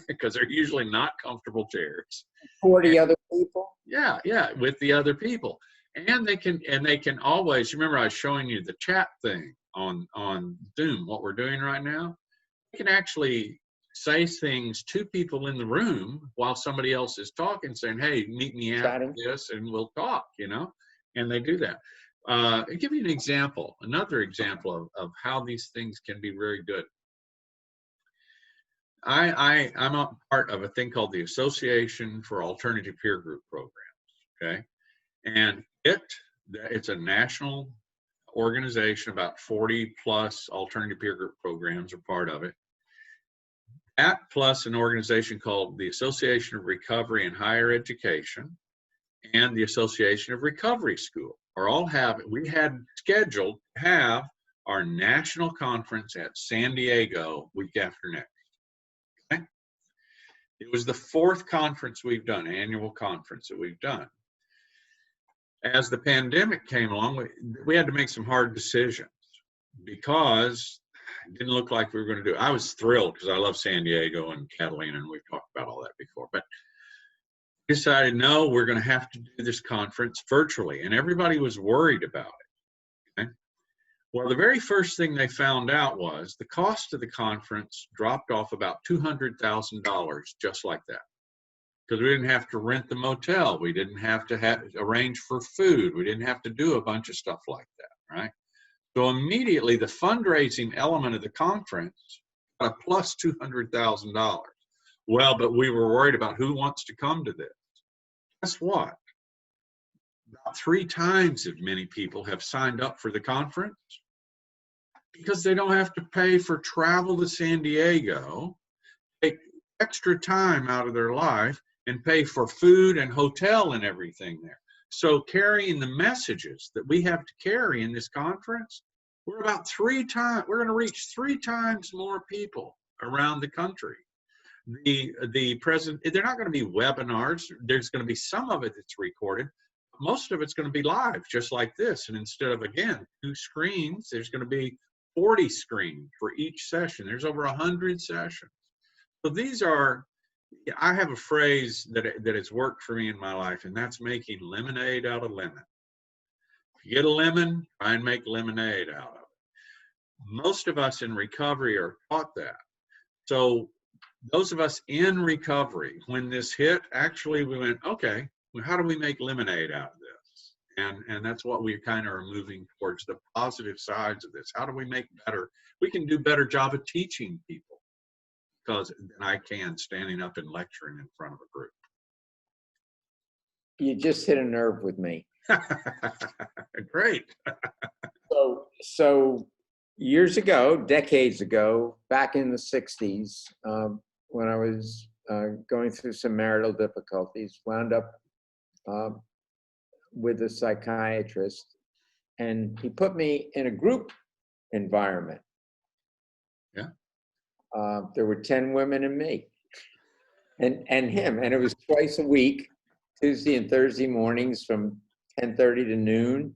because they're usually not comfortable chairs. 40 other people? Yeah, with the other people. And they can always, remember I was showing you the chat thing on Zoom, what we're doing right now. You can actually say things to people in the room while somebody else is talking, saying, hey, meet me after this and we'll talk, you know, and they do that. I'll give you an example, another example of how these things can be very good. I'm a part of a thing called the Association for Alternative Peer Group Programs, okay? And it's a national organization, about 40 plus alternative peer group programs are part of it. That plus an organization called the Association of Recovery and Higher Education and the Association of Recovery School are all we had scheduled to have our national conference at San Diego week after next. Okay? It was the 4th conference we've done, annual conference that we've done. As the pandemic came along, we had to make some hard decisions because it didn't look like we were going to do it. I was thrilled because I love San Diego and Catalina, and we've talked about all that before. But we decided, no, we're going to have to do this conference virtually, and everybody was worried about it. Okay? Well, the very first thing they found out was the cost of the conference dropped off about $200,000 just like that. Because we didn't have to rent the motel. We didn't have to arrange for food. We didn't have to do a bunch of stuff like that, right? So immediately the fundraising element of the conference got a plus $200,000. Well, but we were worried about who wants to come to this. Guess what? About 3 times as many people have signed up for the conference because they don't have to pay for travel to San Diego, take extra time out of their life, and pay for food and hotel and everything there. So carrying the messages that we have to carry in this conference, we're about 3 times, we're going to reach 3 times more people around the country. The president, they're not going to be webinars. There's going to be some of it that's recorded, most of it's going to be live, just like this. And instead of, again, 2 screens, there's going to be 40 screens for each session. There's over 100 sessions. So these are, I have a phrase that has worked for me in my life, and that's making lemonade out of lemon. If you get a lemon, try and make lemonade out of it. Most of us in recovery are taught that. So those of us in recovery, when this hit, actually we went, okay, well, how do we make lemonade out of this? And that's what we kind of are moving towards, the positive sides of this. How do we make better? We can do a better job of teaching people because than I can standing up and lecturing in front of a group. You just hit a nerve with me. Great. So years ago, decades ago, back in the 60s, when I was going through some marital difficulties, wound up with a psychiatrist, and he put me in a group environment. Yeah. There were 10 women and me, and him, and it was twice a week, Tuesday and Thursday mornings from 10:30 to noon.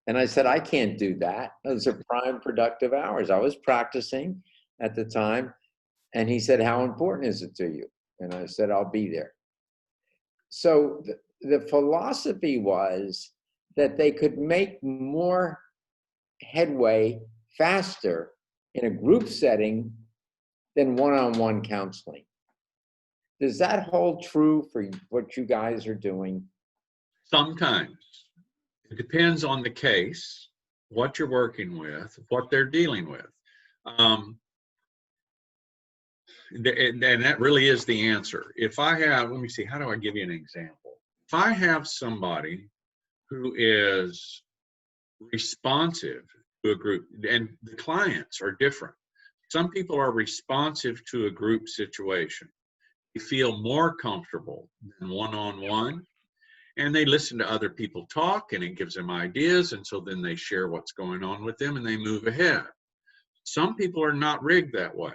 And I said, I can't do that. Those are prime productive hours. I was practicing at the time. And he said, how important is it to you? And I said, I'll be there. So the philosophy was that they could make more headway faster in a group setting than one-on-one counseling. Does that hold true for what you guys are doing? Sometimes. It depends on the case, what you're working with, what they're dealing with. And that really is the answer. If I have, let me see, how do I give you an example? If I have somebody who is responsive to a group, and the clients are different. Some people are responsive to a group situation. They feel more comfortable than one-on-one. And they listen to other people talk, and it gives them ideas, and so then they share what's going on with them, and they move ahead. Some people are not rigged that way.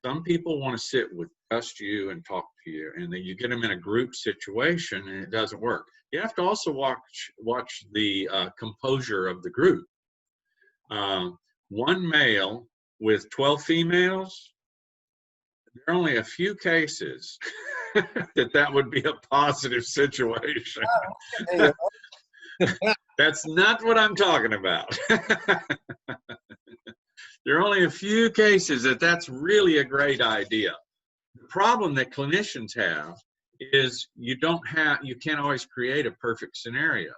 Some people want to sit with just you and talk to you, and then you get them in a group situation, and it doesn't work. You have to also watch the composure of the group. One male with 12 females, there are only a few cases that would be a positive situation. That's not what I'm talking about. There are only a few cases that's really a great idea. The problem that clinicians have is you can't always create a perfect scenario.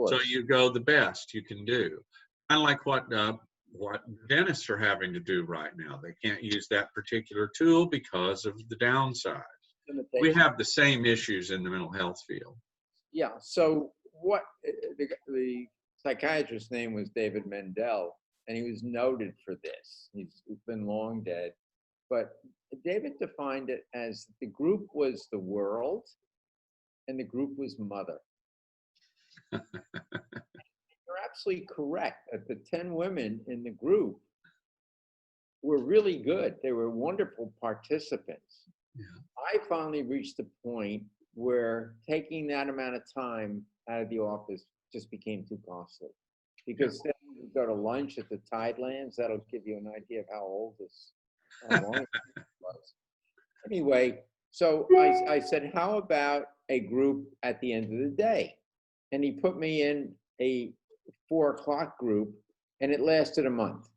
So you go the best you can do. Kind of like what dentists are having to do right now. They can't use that particular tool because of the downside. We have the same issues in the mental health field. Yeah. So what the psychiatrist's name was David Mendel, and he was noted for this. He's been long dead, but David defined it as the group was the world, and the group was mother. You're absolutely correct. The 10 women in the group were really good. They were wonderful participants. Yeah. I finally reached the point where taking that amount of time out of the office just became too costly. Because then you go to lunch at the Tidelands, that'll give you an idea of how old this long was. Anyway, so I said, how about a group at the end of the day? And he put me in a 4 o'clock group, and it lasted a month.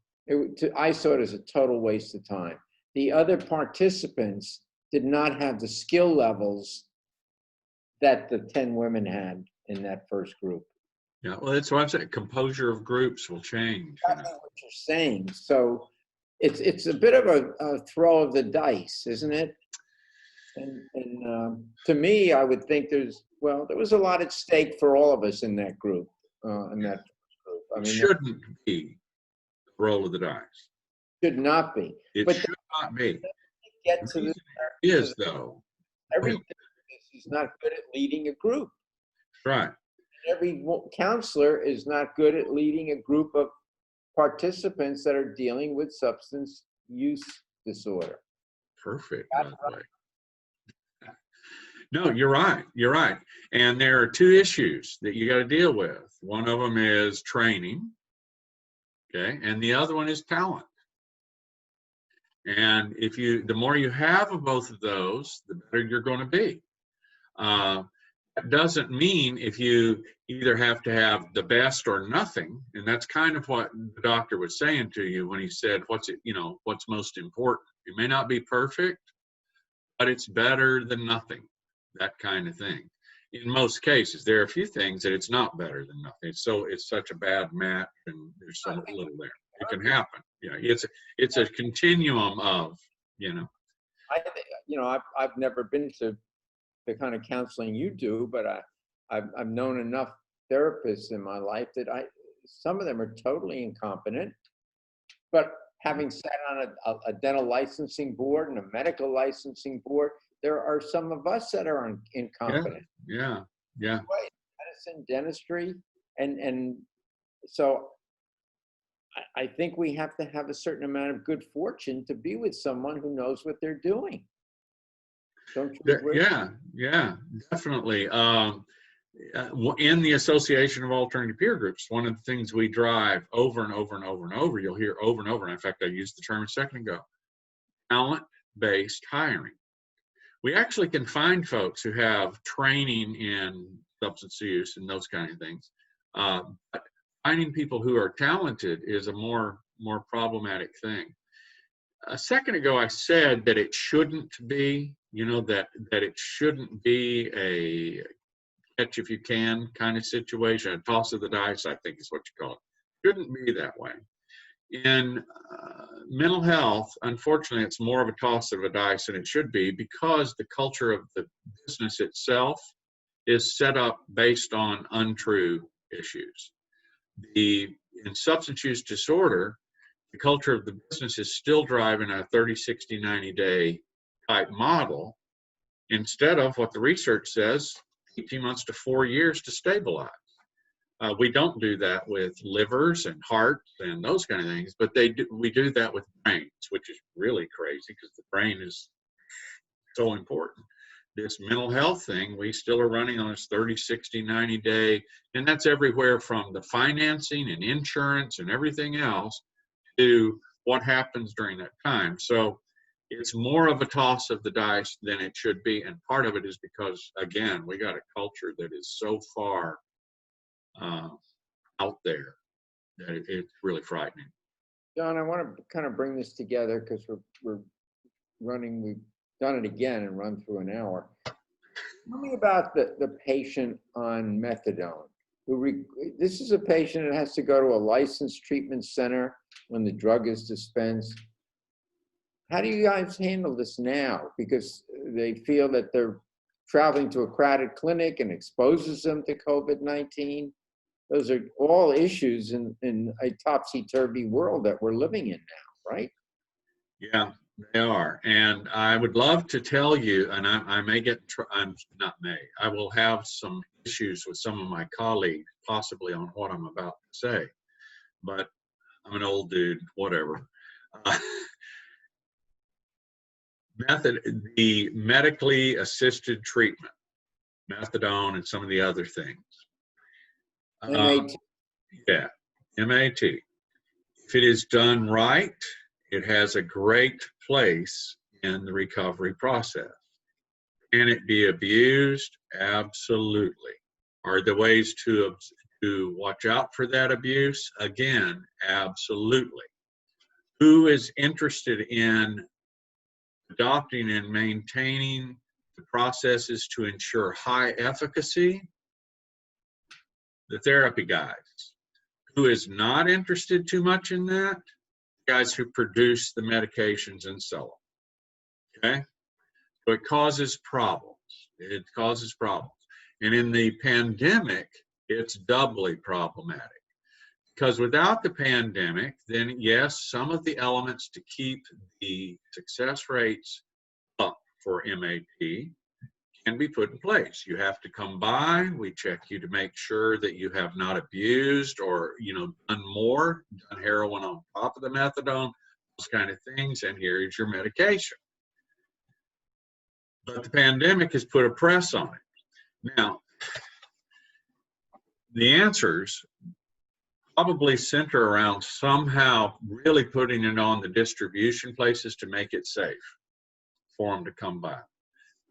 I saw it as a total waste of time. The other participants did not have the skill levels that the 10 women had in that first group. Yeah, well, that's what I'm saying. Composure of groups will change. That's what you're saying. So it's a bit of a throw of the dice, isn't it? And to me, I would think there was a lot at stake for all of us in that group. I mean, it shouldn't be the roll of the dice. Should not be. It should not be. Get to this. Is though. Every therapist is not good at leading a group. Right. Every counselor is not good at leading a group of participants that are dealing with substance use disorder. Perfect. By the way. No, you're right. You're right. And there are two issues that you got to deal with. One of them is training, okay, and the other one is talent. And the more you have of both of those, the better you're going to be. That doesn't mean if you either have to have the best or nothing, and that's kind of what the doctor was saying to you when he said, what's most important? It may not be perfect, but it's better than nothing, that kind of thing. In most cases, there are a few things that it's not better than nothing. It's such a bad match, and there's so little there. It can happen. It's a continuum of, I've never been to the kind of counseling you do, but I've known enough therapists in my life that some of them are totally incompetent. But having sat on a dental licensing board and a medical licensing board, there are some of us that are incompetent. Yeah. Medicine, dentistry, and so I think we have to have a certain amount of good fortune to be with someone who knows what they're doing. Don't you agree? Yeah, definitely. In the Association of Alternative Peer Groups, one of the things we drive over and over and over and over, you'll hear over and over, and in fact, I used the term a second ago, talent-based hiring. We actually can find folks who have training in substance use and those kind of things. But finding people who are talented is a more problematic thing. A second ago, I said that it shouldn't be, that it shouldn't be a catch if you can kind of situation, a toss of the dice, I think is what you call it. Shouldn't be that way. In mental health, unfortunately, it's more of a toss of a dice than it should be, because the culture of the business itself is set up based on untrue issues. In substance use disorder, the culture of the business is still driving a 30, 60, 90-day type model, instead of what the research says, 18 months to 4 years to stabilize. We don't do that with livers and hearts and those kind of things, but we do that with brains, which is really crazy because the brain is so important. This mental health thing, we still are running on this 30, 60, 90-day, and that's everywhere from the financing and insurance and everything else to what happens during that time. So it's more of a toss of the dice than it should be, and part of it is because, again, we got a culture that is so far out there that it's really frightening. John, I want to kind of bring this together because we've done it again and run through an hour. Tell me about the patient on methadone. This is a patient that has to go to a licensed treatment center when the drug is dispensed. How do you guys handle this now? Because they feel that they're traveling to a crowded clinic and exposes them to COVID-19. Those are all issues in a topsy-turvy world that we're living in now, right? Yeah, they are. And I would love to tell you, and I will have some issues with some of my colleagues, possibly on what I'm about to say, but I'm an old dude, whatever. The medically assisted treatment, methadone and some of the other things. MAT. Yeah, MAT. If it is done right, it has a great place in the recovery process. Can it be abused? Absolutely. Are there ways to watch out for that abuse? Again, absolutely. Who is interested in adopting and maintaining the processes to ensure high efficacy? The therapy guys. Who is not interested too much in that? Guys who produce the medications and sell them. Okay? So it causes problems. It causes problems. And in the pandemic, it's doubly problematic. Because without the pandemic, then yes, some of the elements to keep the success rates up for MAT can be put in place. You have to come by, we check you to make sure that you have not abused or, done heroin on top of the methadone, those kind of things, and here is your medication. But the pandemic has put a press on it. Now, the answers probably center around somehow really putting it on the distribution places to make it safe for them to come by.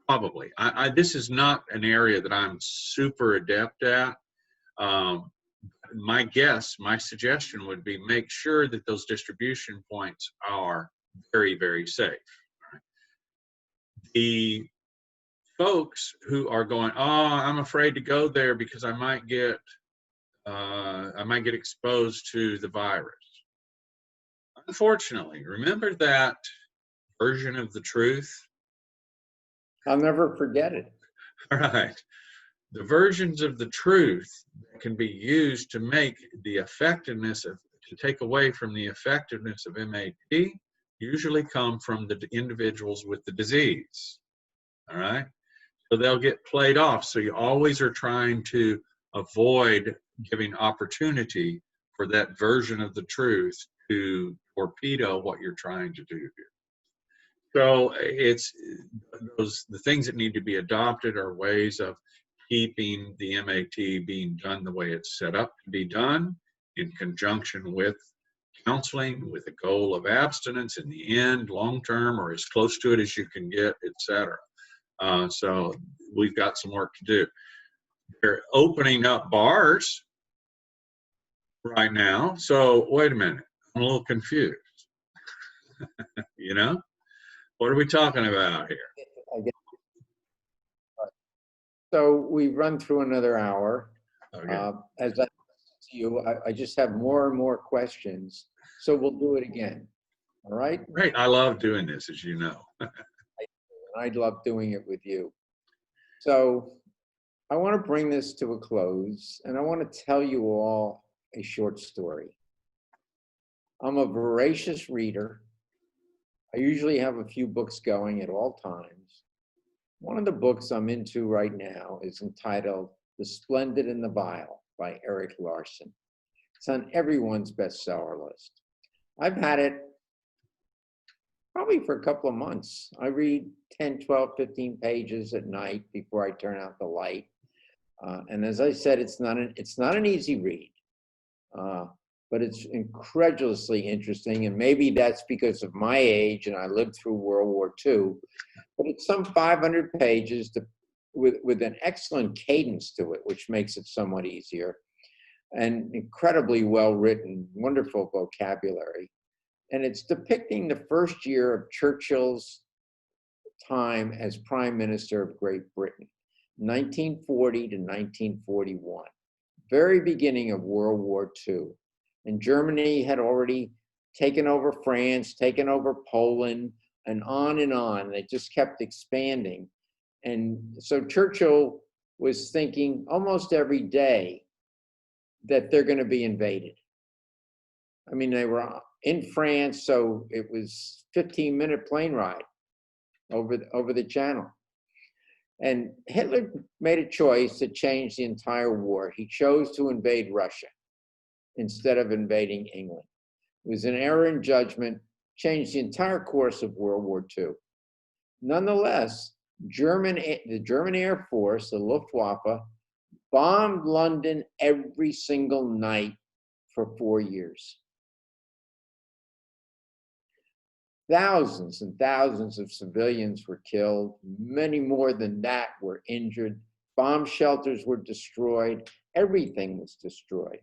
Probably. This is not an area that I'm super adept at. My guess, my suggestion would be make sure that those distribution points are very, very safe. The folks who are going, oh, I'm afraid to go there because I might get exposed to the virus. Unfortunately, remember that version of the truth? I'll never forget it. All right. The versions of the truth that can be used to make the effectiveness of, to take away from the effectiveness of MAT usually come from the individuals with the disease. All right. So they'll get played off. So you always are trying to avoid giving opportunity for that version of the truth to torpedo what you're trying to do here. So it's the things that need to be adopted are ways of keeping the MAT being done the way it's set up to be done in conjunction with counseling with a goal of abstinence in the end, long term, or as close to it as you can get, etc. So we've got some work to do. They're opening up bars right now. So wait a minute, I'm a little confused. You know, what are we talking about here? So we've run through another hour. Okay. As I to you, I just have more and more questions. So we'll do it again. All right? Great. I love doing this, as you know. I'd love doing it with you. So I want to bring this to a close, and I want to tell you all a short story. I'm a voracious reader. I usually have a few books going at all times. One of the books I'm into right now is entitled The Splendid and the Vile by Erik Larson. It's on everyone's bestseller list. I've had it probably for a couple of months. I read 10, 12, 15 pages at night before I turn out the light. And as I said, it's not an easy read, but it's incredulously interesting. And maybe that's because of my age and I lived through World War II. But it's some 500 pages with an excellent cadence to it, which makes it somewhat easier, and incredibly well written, wonderful vocabulary. And it's depicting the first year of Churchill's time as Prime Minister of Great Britain, 1940 to 1941, very beginning of World War II. And Germany had already taken over France, taken over Poland, and on and on. They just kept expanding. And so Churchill was thinking almost every day that they're going to be invaded. I mean, they were in France, so it was 15-minute plane ride over the channel. And Hitler made a choice to change the entire war. He chose to invade Russia instead of invading England. It was an error in judgment, changed the entire course of World War II. Nonetheless, the German Air Force, the Luftwaffe, bombed London every single night for 4 years. Thousands and thousands of civilians were killed. Many more than that were injured. Bomb shelters were destroyed. Everything was destroyed.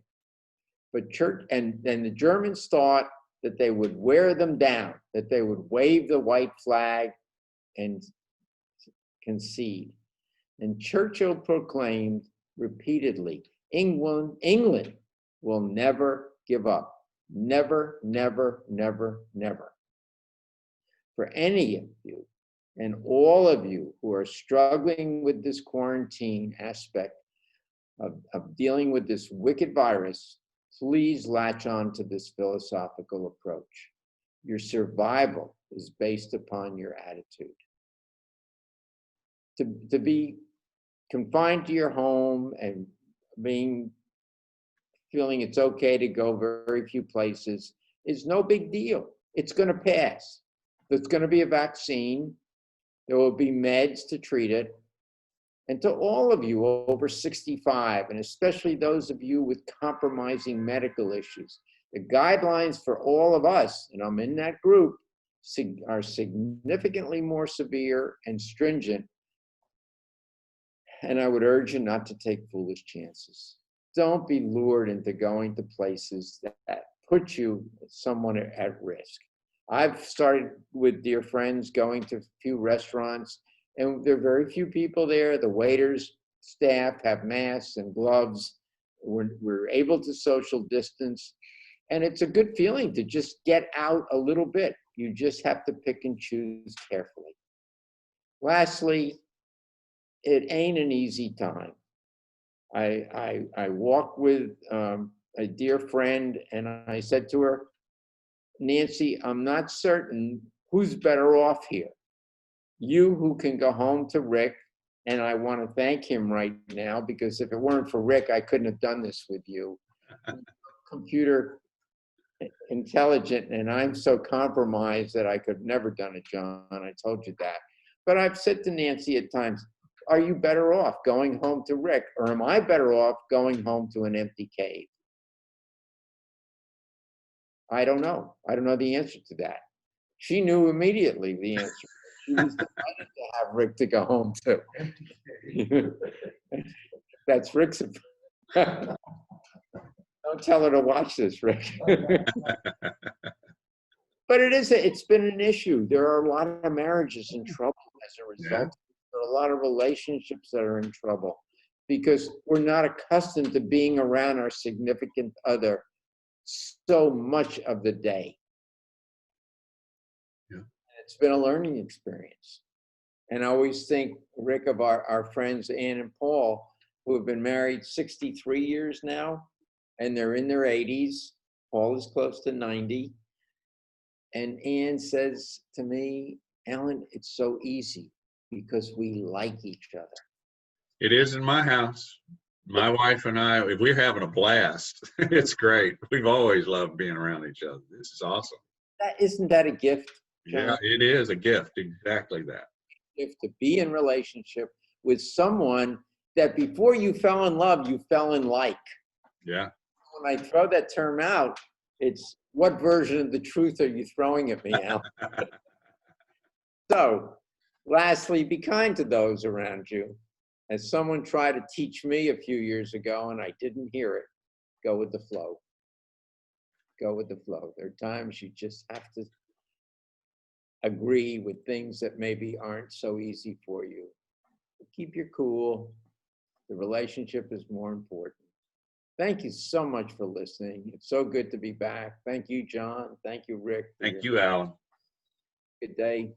But the Germans thought that they would wear them down, that they would wave the white flag and concede. And Churchill proclaimed repeatedly, England will never give up. Never, never, never, never. For any of you and all of you who are struggling with this quarantine aspect of dealing with this wicked virus, please latch on to this philosophical approach. Your survival is based upon your attitude. To be confined to your home and feeling it's okay to go very few places is no big deal. It's going to pass. There's going to be a vaccine, There will be meds to treat it. And to all of you over 65, and especially those of you with compromising medical issues, the guidelines for all of us, and I'm in that group, are significantly more severe and stringent. And I would urge you not to take foolish chances. Don't be lured into going to places that put you, someone at risk. I've started with dear friends going to a few restaurants, and there are very few people there. The waiters, staff have masks and gloves. We're able to social distance. And it's a good feeling to just get out a little bit. You just have to pick and choose carefully. Lastly, it ain't an easy time. I walked with a dear friend, and I said to her, Nancy, I'm not certain who's better off here. You who can go home to Rick, and I want to thank him right now, because if it weren't for Rick, I couldn't have done this with you. Computer intelligent, and I'm so compromised that I could never done it, John. I told you that. But I've said to Nancy at times, are you better off going home to Rick, or am I better off going home to an empty cave? I don't know. I don't know the answer to that. She knew immediately the answer. She was delighted to have Rick to go home to. That's Rick's. Don't tell her to watch this, Rick. But it's been an issue. There are a lot of marriages in trouble as a result. Yeah. There are a lot of relationships that are in trouble because we're not accustomed to being around our significant other so much of the day. Yeah. It's been a learning experience. And I always think, Rick, of our friends Ann and Paul, who have been married 63 years now, and they're in their 80s. Paul is close to 90. And Ann says to me, Alan, it's so easy because we like each other. It is in my house. My wife and I, if we're having a blast, it's great. We've always loved being around each other. This is awesome. Isn't that a gift, John? Yeah, it is a gift. Exactly that. Gift to be in relationship with someone that before you fell in love, you fell in like. Yeah. When I throw that term out, it's what version of the truth are you throwing at me, Al? So, lastly, be kind to those around you. As someone tried to teach me a few years ago, and I didn't hear it, go with the flow. Go with the flow. There are times you just have to agree with things that maybe aren't so easy for you. Keep your cool. The relationship is more important. Thank you so much for listening. It's so good to be back. Thank you, John. Thank you, Rick. Thank you, Alan. Good day.